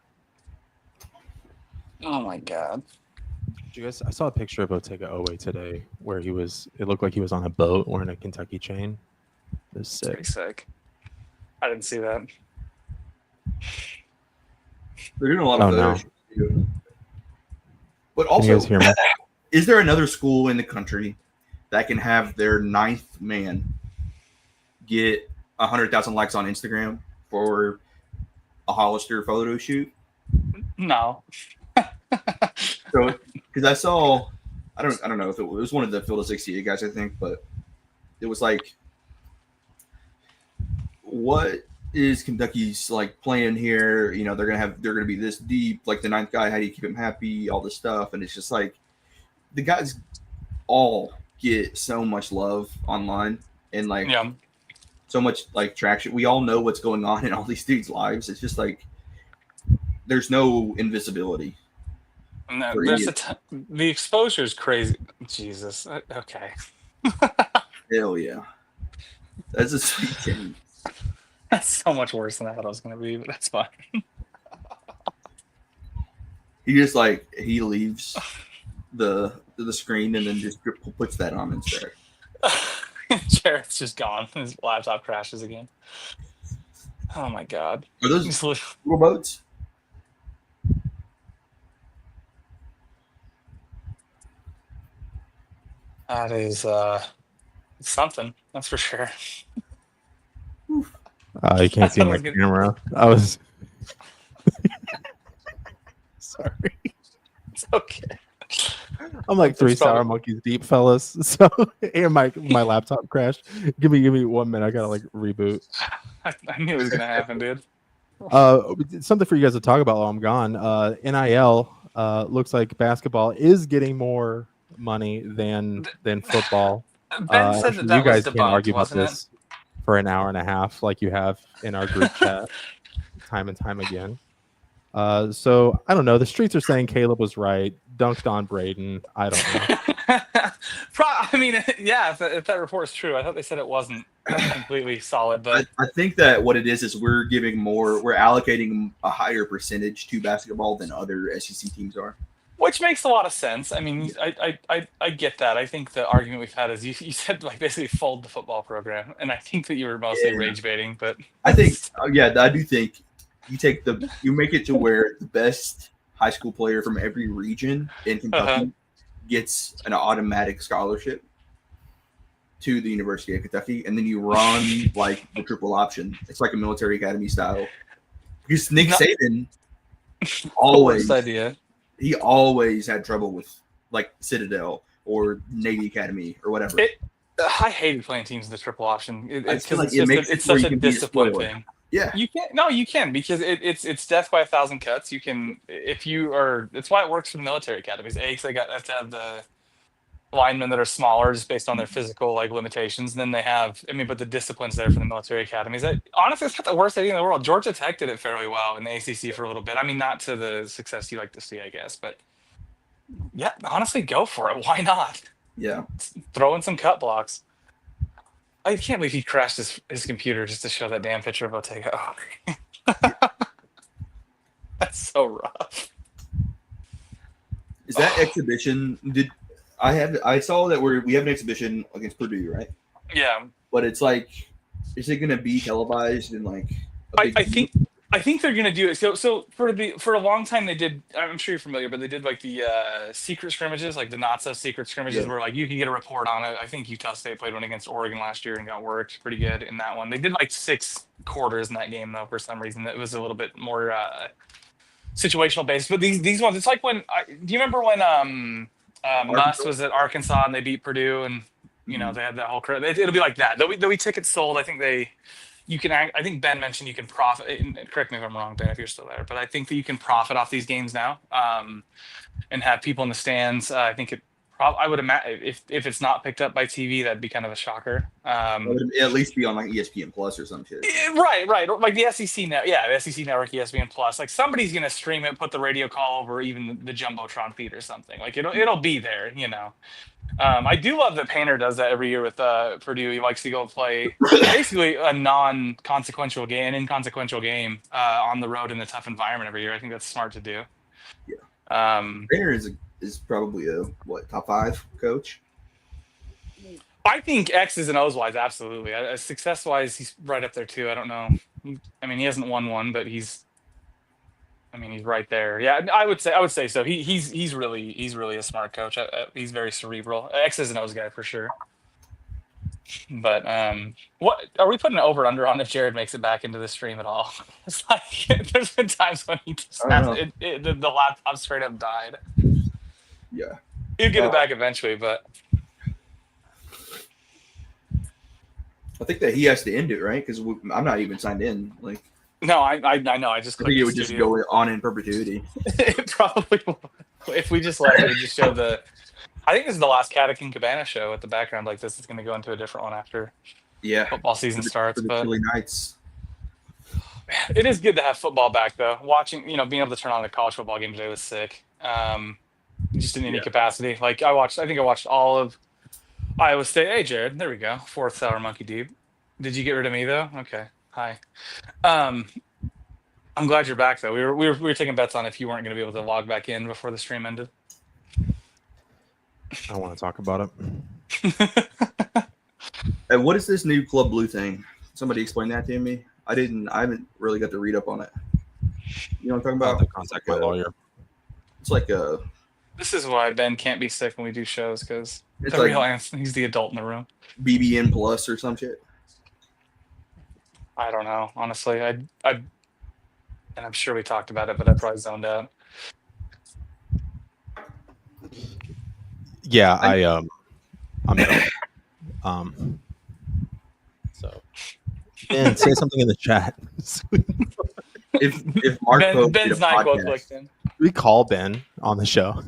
S3: Oh my God!
S2: I saw a picture of Otega Owe today where it looked like he was on a boat wearing a Kentucky chain. It was sick.
S3: Pretty sick. I didn't see that.
S1: They're doing a lot of those. But also,
S2: can you guys hear me?
S1: Is there another school in the country that can have their ninth man get 100,000 likes on Instagram for a Hollister photo shoot?
S3: No.
S1: So, because I saw, I don't know if it was one of the Field of 68 guys, I think, but it was what is Kentucky's plan here? They're gonna be this deep, the ninth guy. How do you keep him happy? All this stuff, and it's just the guys all get so much love online and so much traction. We all know what's going on in all these dudes' lives. It's just there's no invisibility.
S3: No, the exposure is crazy. Jesus. Okay.
S1: Hell yeah. That's a sweet game.
S3: That's so much worse than I thought it was going to be, but that's fine.
S1: He just he leaves the screen and then just puts that on instead.
S3: Jared's just gone. His laptop crashes again. Oh my god.
S1: Are those little boats?
S3: That is something, that's for sure.
S2: You can't see my camera. I was sorry.
S3: It's okay.
S2: I'm like three sour monkeys deep, fellas. So and my laptop crashed. Give me 1 minute. I gotta like reboot.
S3: I knew it was gonna happen, dude.
S2: Something for you guys to talk about while I'm gone. NIL looks like basketball is getting more money than football.
S3: Ben said that
S2: you guys
S3: was
S2: can
S3: debunked,
S2: argue about
S3: wasn't
S2: this for an hour and a half, like you have in our group chat, time and time again. So I don't know. The streets are saying Caleb was right. Dunked on Braden. I don't know.
S3: I mean, yeah. If that report is true, I thought they said it wasn't completely solid. But
S1: I think that what it is we're allocating a higher percentage to basketball than other SEC teams are.
S3: Which makes a lot of sense. I mean, I get that. I think the argument we've had is you said like basically fold the football program, and I think that you were mostly rage baiting. But
S1: I think, I do think you make it to where the best high school player from every region in Kentucky gets an automatic scholarship to the University of Kentucky, and then you run like the triple option. It's like a military academy style. Because Nick Saban always had trouble with like Citadel or Navy Academy or whatever.
S3: I hated playing teams in the triple option. It's
S1: such
S3: a discipline thing.
S1: Yeah,
S3: you can because it's death by 1,000 cuts. You can it's why it works for the military academies. Because they have to have the linemen that are smaller just based on their physical like limitations. And then they have, but the discipline's there for the military academies. Honestly, it's not the worst idea in the world. Georgia Tech did it fairly well in the ACC for a little bit. I mean, not to the success you like to see, I guess, but yeah, honestly, go for it. Why not?
S1: Yeah,
S3: throw in some cut blocks. I can't believe he crashed his computer just to show that damn picture of Ortega. Oh. That's so rough.
S1: Is that exhibition? I saw that we have an exhibition against Purdue, right?
S3: Yeah,
S1: but it's like, is it going to be televised in like?
S3: I think they're gonna do it. So for a long time they did. I'm sure you're familiar, but they did like the secret scrimmages, like the not so secret scrimmages, where like you could get a report on it. I think Utah State played one against Oregon last year and got worked pretty good in that one. They did like 6 quarters in that game though. For some reason, it was a little bit more situational based. But these ones, it's like when do you remember when Muss was at Arkansas and they beat Purdue and they had that whole crowd. It'll be like that. There'll be tickets sold. I think I think Ben mentioned you can profit. Correct me if I'm wrong, Ben, if you're still there. But I think that you can profit off these games now, and have people in the stands. I think I would imagine if it's not picked up by TV, that'd be kind of a shocker.
S1: It would at least be on like ESPN Plus or some shit.
S3: Right. Like the SEC now. Yeah, the SEC Network, ESPN Plus. Like somebody's gonna stream it, put the radio call over, even the jumbotron feed or something. Like it'll be there. I do love that Painter does that every year with Purdue. He likes to go play basically a non-consequential game, an inconsequential game on the road in a tough environment every year. I think that's smart to do.
S1: Yeah. Painter is probably a top 5 coach.
S3: I think X's and O's wise, absolutely. Success wise, he's right up there too. I don't know. He hasn't won one, but he's right there. Yeah, I would say so. He's really a smart coach. He's very cerebral. X's and O's guy for sure. But what are we putting an over under on if Jared makes it back into the stream at all? It's like there's been times when he just the laptop straight up died.
S1: Yeah,
S3: he'll get it back eventually, but
S1: I think that he has to end it, right? Because I'm not even signed in. Like,
S3: no, I know. I just
S1: think it would just go on in perpetuity.
S3: It probably would. If we just let it, just show the. I think this is the last Catican Cabana show at the background. Like this is going to go into a different one after football season starts. But
S1: chilly nights.
S3: It is good to have football back, though. Watching, being able to turn on a college football game today was sick. Just in any capacity. Like I think I watched all of Iowa State. Hey, Jared, there we go. 4th sour monkey deep. Did you get rid of me though? Okay. Hi. I'm glad you're back though. We were taking bets on if you weren't going to be able to log back in before the stream ended.
S2: I want to talk about it.
S1: Hey, what is this new Club Blue thing? Somebody explain that to me. I haven't really got to read up on it. You know what I'm talking
S2: I'll
S1: about?
S2: have to contact my lawyer.
S1: It's like a.
S3: This is why Ben can't be sick when we do shows, because
S1: It's
S3: the
S1: like
S3: real answer, he's the adult in the room.
S1: BBN Plus or some shit.
S3: I don't know, honestly. And I'm sure we talked about it, but I probably zoned out.
S2: Yeah, I'm so Ben, say something in the chat.
S1: If Mark Pope did a
S3: Ben's not
S1: podcast,
S3: clicked in.
S2: We call Ben on the show.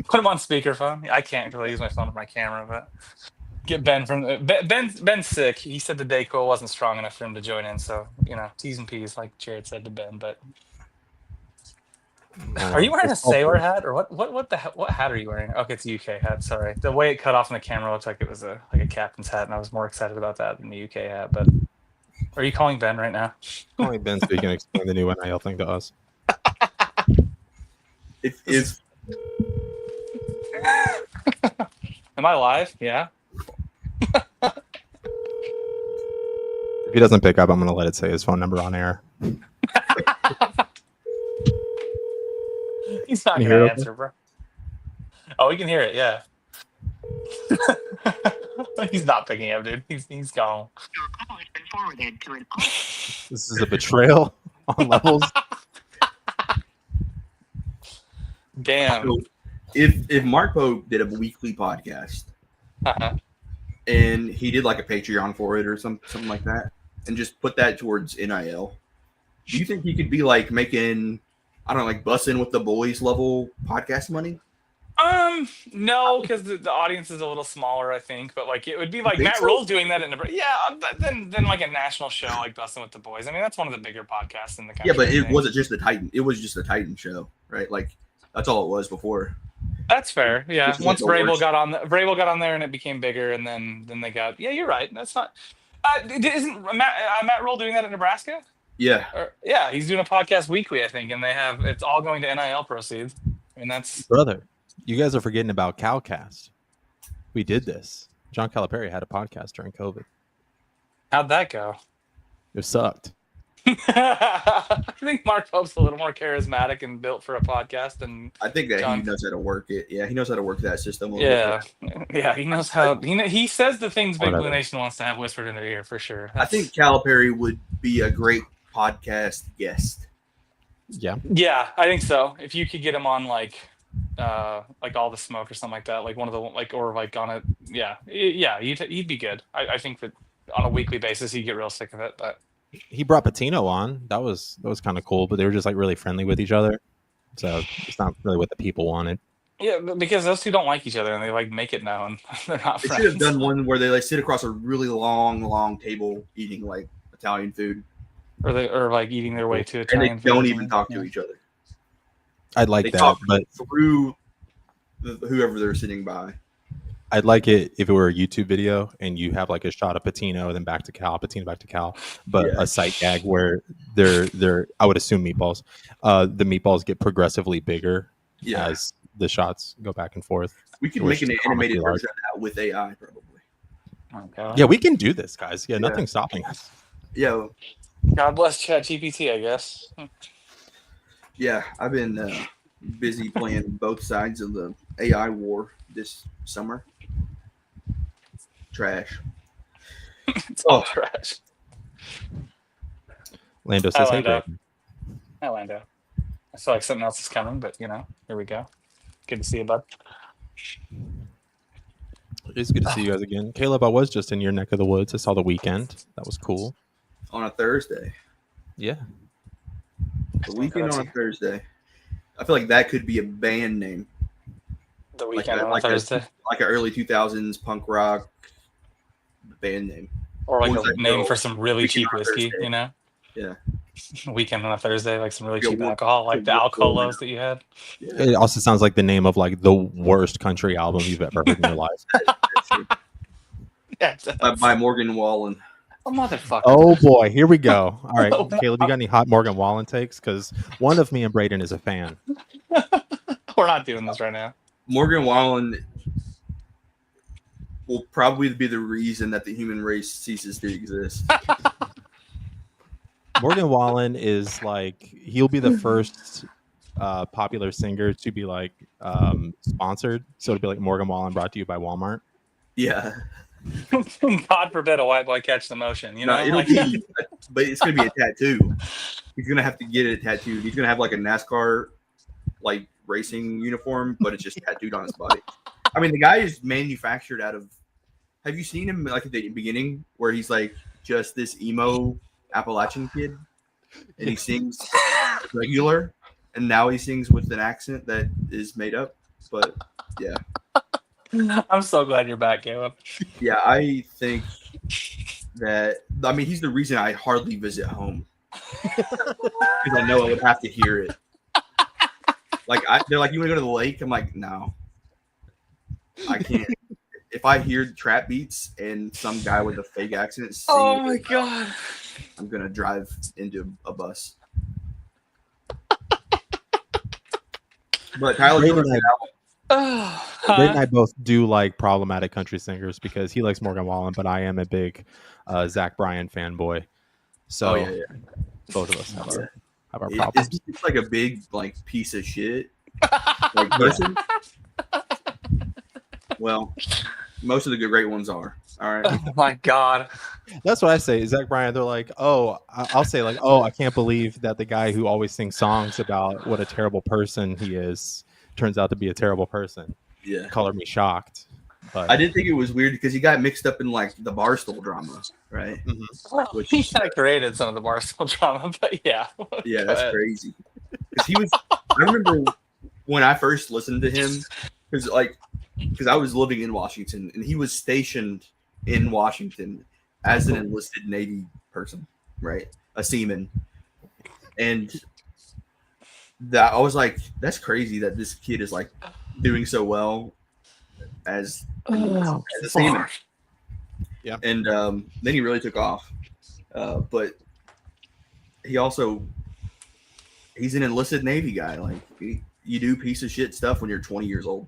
S3: Put him on speakerphone. I can't really use my phone with my camera, but get Ben from Ben's sick. He said the day call wasn't strong enough for him to join in, so T's and P's, like Jared said to Ben. But are you wearing a sailor hat, or what hat are you wearing? Okay, it's a UK hat. Sorry, the way it cut off in the camera looked like it was a captain's hat, and I was more excited about that than the UK hat. But are you calling Ben right now?
S2: Calling Ben so he can explain the new NIL thing to us.
S1: If
S3: Am I live? Yeah.
S2: If he doesn't pick up, I'm going to let it say his phone number on air.
S3: He's not
S2: Can you
S3: going
S2: hear
S3: to
S2: it?
S3: answer, bro. Oh, we can hear it. Yeah. He's not picking up, dude. He's gone.
S9: Your call has been forwarded to an
S2: This is a betrayal on levels.
S3: Damn.
S1: if Mark Pope did a weekly podcast and he did like a Patreon for it or something like that, and just put that towards NIL, do you think he could be like making, I don't know, like Bussin' with the Boys level podcast money?
S3: No, because the audience is a little smaller, I think. But like, it would be like
S1: think
S3: Matt
S1: so?
S3: Rule's doing that but then like a national show like Bustin' with the Boys. I mean, that's one of the bigger podcasts in the country.
S1: Yeah, but
S3: I
S1: it
S3: think.
S1: wasn't just the Titan. It was just a Titan show, right? Like that's all it was before.
S3: That's fair. Yeah.
S1: Which is
S3: Once
S1: like the worst.
S3: Vrabel got on there and it became bigger, and then they got. Yeah, you're right. That's not. Isn't Matt Rule doing that in Nebraska?
S1: Yeah,
S3: Yeah, he's doing a podcast weekly, I think, and it's all going to NIL proceeds. I mean, that's
S2: Brother, you guys are forgetting about Calcast. We did this. John Calipari had a podcast during COVID.
S3: how'd that go?
S2: It sucked.
S3: I think Mark Pope's a little more charismatic and built for a podcast, and
S1: I think that
S3: John-
S1: he knows how to work it. Yeah, he knows how to work that system. A little bit.
S3: he knows how. He says the things Big Blue
S2: Whatever.
S3: Nation wants to have whispered in their ear for sure.
S1: I think Calipari would be a great podcast guest.
S2: Yeah.
S3: Yeah, I think so. If you could get him on like All the Smoke or something like that, like one of the or like on a he'd be good. I think that on a weekly basis he'd get real sick of it, but.
S2: He brought Patino on. That was kind of cool, but they were just like really friendly with each other. So it's not really what the people wanted.
S3: Yeah, because those two don't like each other and they like make it known they're not
S1: They
S3: friends.
S1: should have done one where they like sit across a really long table eating like Italian food,
S3: or like eating their way to
S1: and
S3: Italian
S1: they
S3: food
S1: don't
S3: or
S1: even
S3: something.
S1: talk to
S3: Yeah.
S1: each other.
S2: I'd like
S1: They
S2: that,
S1: talk
S2: but
S1: through whoever they're sitting by.
S2: I'd like it if it were a YouTube video and you have like a shot of Patino, then back to Cal, Patino back to Cal, but
S1: Yeah.
S2: a sight gag where they're I would assume meatballs. The meatballs get progressively bigger
S1: Yeah,
S2: as the shots go back and forth.
S1: we could
S2: which
S1: make an
S2: is comically
S1: animated
S2: large.
S1: version of that with AI, probably.
S3: Oh, God.
S2: Yeah, we can do this, guys. Yeah, nothing's stopping us.
S1: Yeah,
S3: God bless ChatGPT, I guess.
S1: yeah. I've been busy playing both sides of the AI war this summer. Trash.
S3: It's all trash.
S2: Lando says,
S3: Hi,
S2: "Hey,
S3: Lando.
S2: Brayden."
S3: Hi, Lando. I feel like something else is coming, but here we go. Good to see you, bud.
S2: It's good to see you guys again. Caleb, I was just in your neck of the woods. I saw the weekend. That was cool.
S1: On a Thursday.
S2: Yeah.
S1: The weekend on a Thursday. I feel like that could be a band name.
S3: The weekend on
S1: like
S3: Thursday.
S1: Like an early 2000s punk rock band name.
S3: Or like
S1: Who's
S3: a
S1: that
S3: name
S1: girl?
S3: for some really
S1: Weekend
S3: cheap
S1: on a
S3: whiskey,
S1: Thursday.
S3: you know?
S1: Yeah.
S3: Weekend on a Thursday, like some really
S1: Yeah,
S3: cheap
S1: we'll-
S3: alcohol, like the
S1: we'll-
S3: Alcolos that you had.
S2: It also sounds like the name of like the worst country album you've ever heard in your life.
S3: Yeah,
S1: by Morgan Wallen.
S3: a motherfucker.
S2: Oh boy, here we go. All right,
S3: Oh,
S2: Caleb, you got any hot Morgan Wallen takes? Because one of me and Brayden is a fan.
S3: We're not doing this right now.
S1: Morgan Wallen will probably be the reason that the human race ceases to exist.
S2: Morgan Wallen is like he'll be the first popular singer to be like sponsored. So it'll be like Morgan Wallen brought to you by Walmart.
S4: Yeah.
S3: God forbid a white boy catch the motion. You know,
S4: it'll be, but it's gonna be a tattoo. He's gonna have to get it tattooed. He's gonna have like a NASCAR like racing uniform, but it's just tattooed on his body. I mean, the guy is manufactured out of. Have you seen him like at the beginning where he's like just this emo Appalachian kid, and he sings regular, and now he sings with an accent that is made up. But yeah,
S3: I'm so glad you're back, Caleb.
S4: yeah, I think that. I mean, he's the reason I hardly visit home because I know I would have to hear it. Like they're like, "You want to go to the lake?" I'm like, "No, I can't." If I hear trap beats and some guy with a fake accent sing,
S3: Oh my god!
S4: I'm gonna drive into a bus. But Tyler
S2: Brayden
S4: Jordan,
S2: and I both do like problematic country singers because he likes Morgan Wallen, but I am a big Zach Bryan fanboy. So both of us have our problems.
S4: it's like a big like piece of shit. Like person. Well, most of the good great ones are. All right.
S3: Oh my god.
S2: That's what I say. Zach Bryan, they're like, I'll say like, oh, I can't believe that the guy who always sings songs about what a terrible person he is turns out to be a terrible person.
S4: Yeah.
S2: Color me shocked. But
S4: I did think it was weird because he got mixed up in like the Barstool drama, right?
S3: Well, he kind of created some of the Barstool drama, but yeah.
S4: Yeah, that's crazy. Because I remember when I first listened to him, because I was living in Washington and he was stationed in Washington as an enlisted Navy person, right? A seaman. And that I was like, that's crazy that this kid is like doing so well as a seaman.
S2: Yeah.
S4: And then he really took off. But he's an enlisted Navy guy. Like you do piece of shit stuff when you're 20 years old.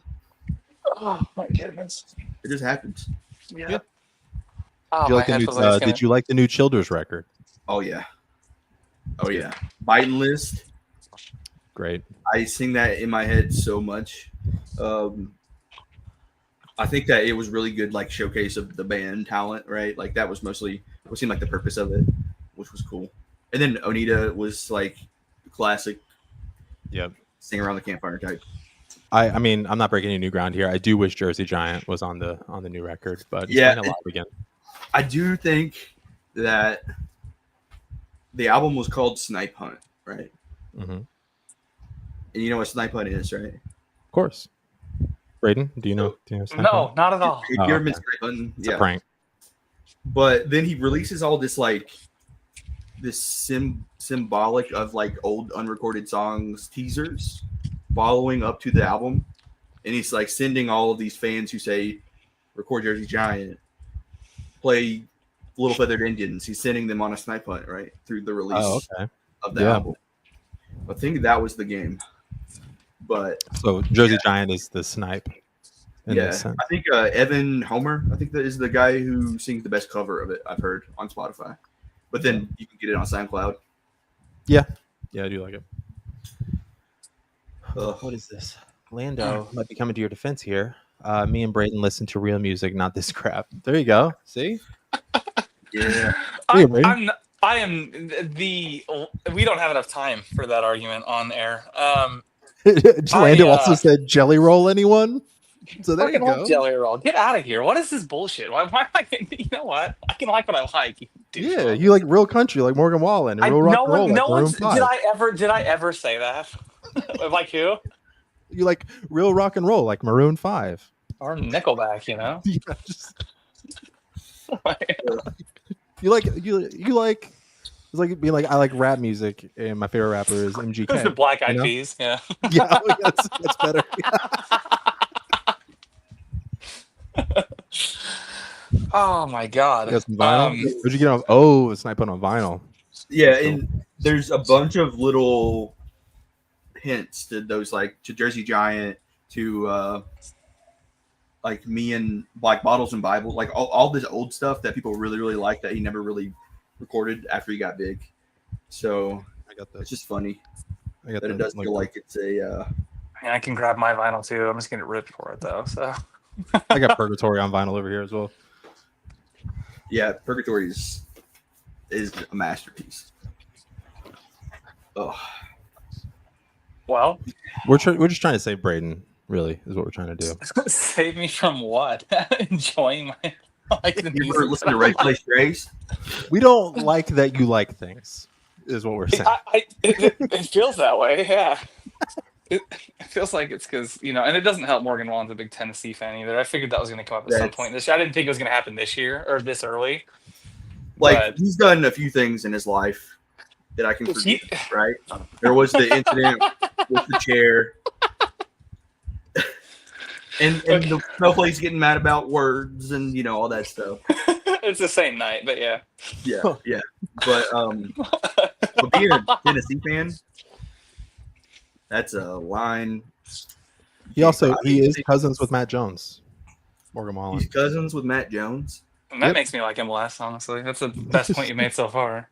S3: Oh my goodness.
S4: It just happens.
S3: Yeah.
S2: did you like the new Childers record?
S4: Oh yeah. Biden List.
S2: Great.
S4: I sing that in my head so much. I think that it was really good, like showcase of the band talent, right? Like that was mostly what seemed like the purpose of it, which was cool. And then Onita was like classic.
S2: Yep.
S4: Sing around the campfire type.
S2: I mean, I'm not breaking any new ground here. I do wish Jersey Giant was on the new record, but he's
S4: yeah,
S2: playing a lot again.
S4: I do think that the album was called Snipe Hunt, right?
S2: Mm-hmm.
S4: And you know what Snipe Hunt is, right?
S2: Of course. Braden, do you know?
S3: No, not at all.
S4: If you ever been Snipe Hunting,
S2: it's a prank.
S4: But then he releases all this like this symbolic of like old unrecorded songs teasers following up to the album, and he's like sending all of these fans who say record Jersey Giant, play Little Feathered Indians. He's sending them on a snipe hunt right through the release of the album. I think that was the game. But
S2: so Jersey Giant is the snipe.
S4: I think Evan Homer, I think that is the guy who sings the best cover of it I've heard on Spotify. But then you can get it on SoundCloud.
S2: Yeah, I do like it.
S4: Ugh.
S2: What is this? Lando might be coming to your defense here. Me and Braden listen to real music, not this crap. There you go. See?
S4: Yeah.
S3: We don't have enough time for that argument on air.
S2: Lando also said jelly roll anyone? So there you go.
S3: Jelly roll. Get out of here. What is this bullshit? Why am I? You know what? I can like what I like.
S2: Yeah, you like real country, like Morgan Wallen, and real rock and roll, like Maroon 5.
S3: Did I ever say that? Like who?
S2: You like real rock and roll, like Maroon 5
S3: or Nickelback, you know?
S2: Yeah, you like it's like being like I like rap music, and my favorite rapper is MGK.
S3: The Black Eyed Peas, yeah.
S2: Yeah, that's better.
S3: Oh my god!
S2: You got some vinyl? Where'd you get on? Oh, it's Snipe on vinyl.
S4: Yeah, and there's a bunch of little hints to those, like to Jersey Giant, to like me and Black Bottles and Bible, like all this old stuff that people really, really like that he never really recorded after he got big. So
S2: I got
S4: it's just funny
S2: I got
S4: that it does feel like it's a.
S3: I can grab my vinyl too. I'm just gonna get ripped for it though. So
S2: I got Purgatory on vinyl over here as well.
S4: Yeah, Purgatory is a masterpiece. Oh,
S3: well,
S2: We're just trying to save Braden. Really, is what we're trying to do.
S3: save me from what? Enjoying my like the
S4: you
S3: music.
S4: ever listen to Red Clay Strays?
S2: We don't like that you like things. Is what we're saying.
S3: It feels that way. Yeah. It feels like it's because, and it doesn't help Morgan Wallen's a big Tennessee fan either. I figured that was going to come up at some point this year. I didn't think it was going to happen this year or this early.
S4: Like, he's done a few things in his life that I can forget, right? There was the incident with the chair. And the snowflakes getting mad about words and, all that stuff.
S3: It's the same night, but yeah.
S4: Yeah. But being a Tennessee fan, that's a line.
S2: He is cousins with Matt Jones. Morgan Wallen.
S4: He's cousins with Matt Jones.
S3: And that makes me like him less, honestly. That's the best point you made so far.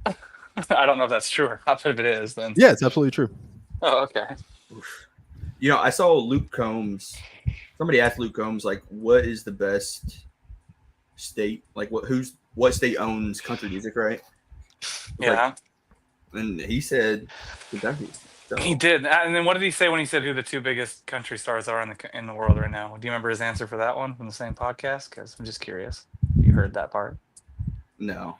S3: I don't know if that's true or not, but if it is, then.
S2: Yeah, it's absolutely true.
S3: Oh, okay.
S4: I saw Luke Combs. Somebody asked Luke Combs, like, what is the best state? Like, what state owns country music, right?
S3: Yeah.
S4: And he said Kentucky. So.
S3: He did. And then what did he say when he said who the two biggest country stars are in the world right now? Do you remember his answer for that one from the same podcast? Because I'm just curious. You heard that part?
S4: No.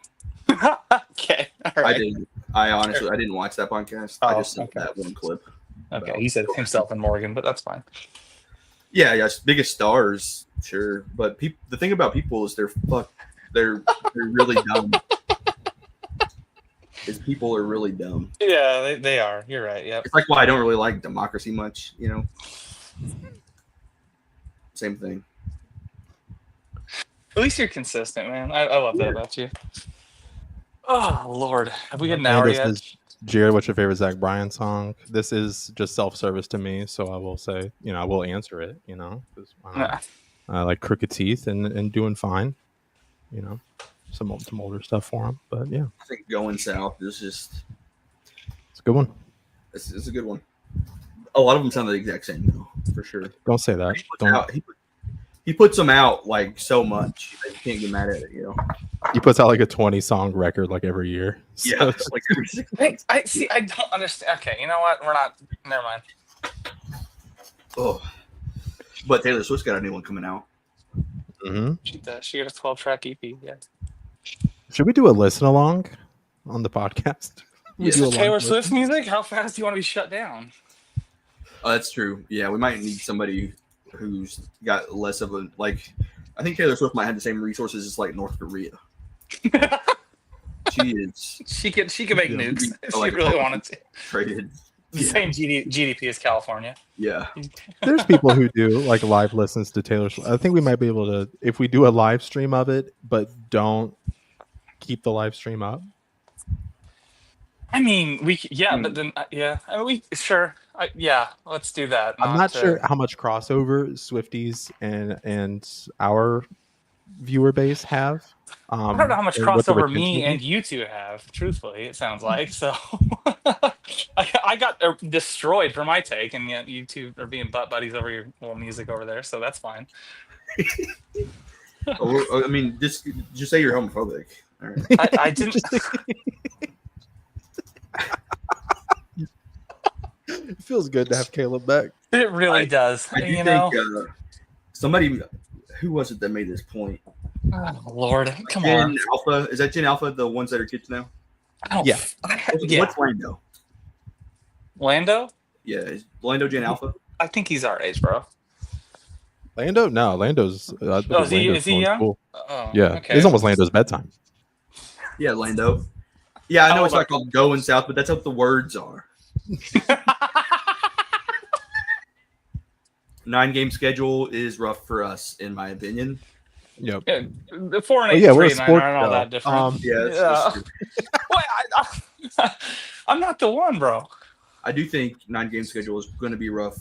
S3: Okay. All right.
S4: I didn't. I didn't watch that podcast. I just saw that one clip.
S3: Okay. He said himself and Morgan, but that's fine.
S4: Yeah, yes, biggest stars, sure. But the thing about people is they're really dumb. Is people are really dumb.
S3: Yeah, they are. You're right. Yeah.
S4: It's like why I don't really like democracy much, Same thing.
S3: At least you're consistent, man. I love that about you. Oh, Lord. Have we hit an hour yet?
S2: Jared, what's your favorite Zach Bryan song? This is just self-service to me, so I will say, I will answer it, I like Crooked Teeth and Doing Fine, some older stuff for him, but yeah.
S4: I think Going South is just...
S2: It's a good one.
S4: It's a good one. A lot of them sound the exact same, though, for sure.
S2: Don't say that.
S4: He puts them out, like, so much that you can't get mad at it,
S2: He puts out, like, a 20-song record, like, every year. So.
S4: Yeah, like every 6 months.
S3: I don't understand. Okay, you know what? We're not... Never mind.
S4: Oh. But Taylor Swift's got a new one coming out.
S2: Mm-hmm.
S3: She got a 12-track EP, yeah.
S2: Should we do a listen-along on the podcast?
S3: Taylor Swift music? How fast do you want to be shut down?
S4: That's true. Yeah, we might need somebody who's got less of a I think Taylor Swift might have the same resources as like North Korea. She is.
S3: She could make nukes if she really wanted to.
S4: Traded.
S3: The same GDP as California.
S4: Yeah.
S2: There's people who do like live listens to Taylor Swift. I think we might be able to, if we do a live stream of it, but don't keep the live stream up.
S3: I mean, but then, I mean, let's do that.
S2: I'm not sure how much crossover Swifties and our viewer base have.
S3: I don't know how much crossover me and you two have, truthfully, it sounds like. So I got destroyed for my take, and yet you two are being butt buddies over your little music over there, so that's fine.
S4: I mean, just say you're homophobic. All right.
S3: I didn't...
S2: It feels good to have Caleb back.
S3: It really does.
S4: I do think somebody, who was it that made this point?
S3: Oh, Lord, come
S4: Gen
S3: on.
S4: Alpha, is that Gen Alpha the ones that are kids now?
S2: Yeah.
S4: What's Lando?
S3: Lando?
S4: Yeah, is Lando Gen Alpha?
S3: I think he's our age, bro.
S2: Lando? No, Lando's.
S3: Is he young?
S2: Cool.
S3: Oh,
S2: yeah,
S3: okay.
S2: It's almost Lando's bedtime.
S4: Yeah, Lando. Yeah, I know it's not called Going South, but that's what the words are. 9-game schedule is rough for us, in my opinion.
S2: Yep.
S3: Yeah, the 4 and 8, 3 and 9 aren't all that different. I'm not the one, bro.
S4: I do think 9-game schedule is going to be rough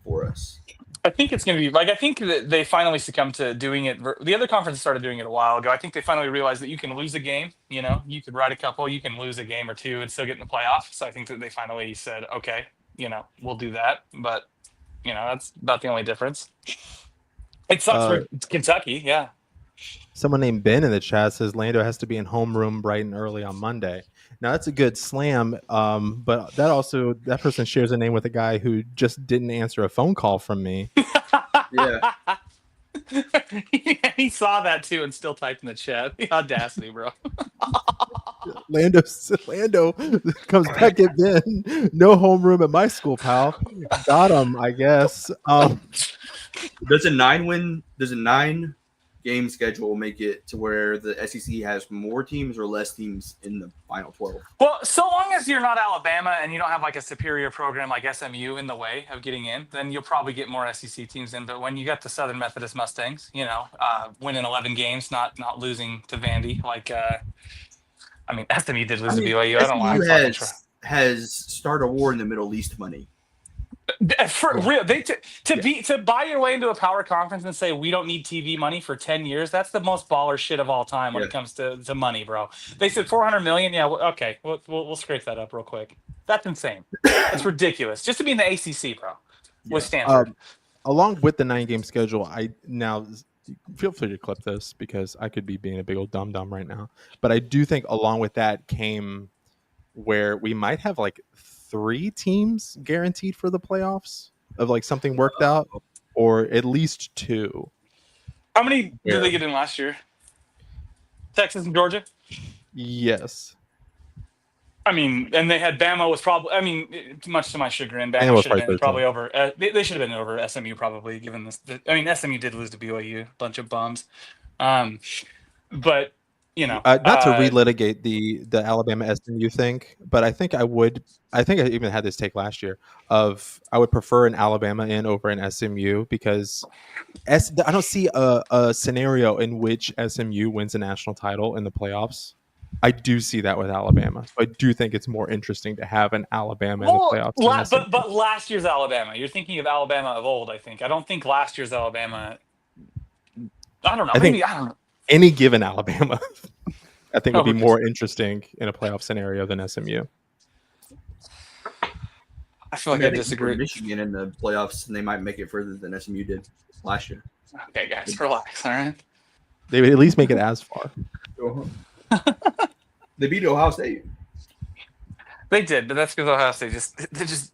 S4: for us.
S3: I think it's going to be like, I think that they finally succumbed to doing it. The other conference started doing it a while ago. I think they finally realized that you can lose a game. You could ride a couple, you can lose a game or two and still get in the playoffs. So I think that they finally said, okay, we'll do that. But, that's about the only difference. It sucks for Kentucky. Yeah.
S2: Someone named Ben in the chat says Lando has to be in homeroom bright and early on Monday. Now that's a good slam, but that person shares a name with a guy who just didn't answer a phone call from me.
S4: Yeah.
S3: He saw that too and still typed in the chat. The audacity, bro.
S2: Lando comes back at Ben. No homeroom at my school, pal. Got him, I guess.
S4: Does a 9-game schedule make it to where the SEC has more teams or less teams in the final 12?
S3: Well, so long as you're not Alabama and you don't have like a superior program like SMU in the way of getting in, then you'll probably get more SEC teams in. But when you got the Southern Methodist Mustangs, winning 11 games, not losing to Vandy, SMU did lose to BYU. I don't want
S4: has started a war in the Middle East money.
S3: For real, to buy your way into a power conference and say we don't need TV money for 10 years. That's the most baller shit of all time when it comes to money, bro. They said 400 million. Yeah, okay, we'll scrape that up real quick. That's insane. It's ridiculous just to be in the ACC, bro. With Stanford.
S2: Along with the 9-game schedule, I now feel free to clip this because I could be being a big old dum right now. But I do think along with that came where we might have like 3 teams guaranteed for the playoffs of like something worked out, or at least 2.
S3: How many did they get in last year? Texas and Georgia?
S2: Yes.
S3: And they had Bama was probably, much to my chagrin, Bama should have been probably over. They should have been over SMU probably, given this. SMU did lose to BYU, bunch of bums. But
S2: not to relitigate the Alabama SMU thing, but I think I even had this take last year of I would prefer an Alabama in over an SMU because I don't see a scenario in which SMU wins a national title in the playoffs. I do see that with Alabama. So I do think it's more interesting to have an Alabama in the playoffs.
S3: But last year's Alabama, you're thinking of Alabama of old, I think. I don't think last year's Alabama. I don't know. I don't know.
S2: Any given Alabama, I think would be more interesting in a playoff scenario than SMU.
S3: I feel like I disagree.
S4: Michigan in the playoffs, and they might make it further than SMU did last year.
S3: Okay, guys, relax. All right.
S2: They would at least make it as far.
S4: They beat Ohio State.
S3: They did, but that's because Ohio State they just.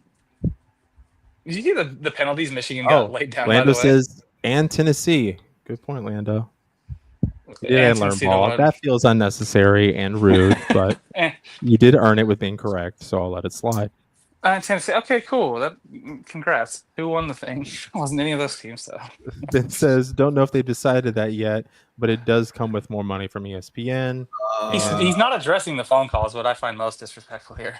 S3: Did you see the penalties Michigan got laid down?
S2: Lando says, and Tennessee. Good point, Lando. Yeah, learn ball. That feels unnecessary and rude, but you did earn it with being correct, so I'll let it slide.
S3: Tennessee. Okay, cool. Congrats. Who won the thing? It wasn't any of those teams, though.
S2: Ben says, don't know if they've decided that yet, but it does come with more money from ESPN.
S3: He's not addressing the phone calls, what I find most disrespectful here.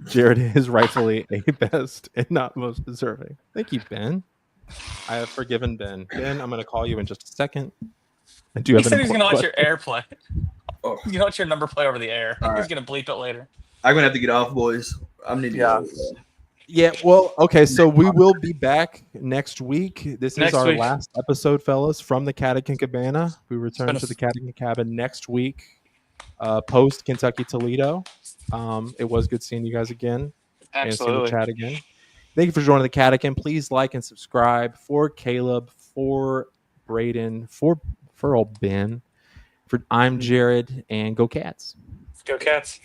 S2: Jared is rightfully a best and not most deserving. Thank you, Ben. I have forgiven Ben. Ben, I'm going to call you in just a second.
S3: He said he's going to let your air play. He's going to let your number play over the air. He's going to bleep it later.
S4: I'm going to have to get off, boys. I'm going to go.
S2: Yeah, well, okay, so we will be back next week. This is our last episode, fellas, from the Catican Cabana. We return to the Catican Cabin next week, post Kentucky Toledo. It was good seeing you guys again.
S3: Absolutely.
S2: And seeing the chat again. Thank you for joining the Catican. Please like and subscribe for Caleb, for Braden, for old Ben. I'm Jared, and go Cats.
S3: Go Cats.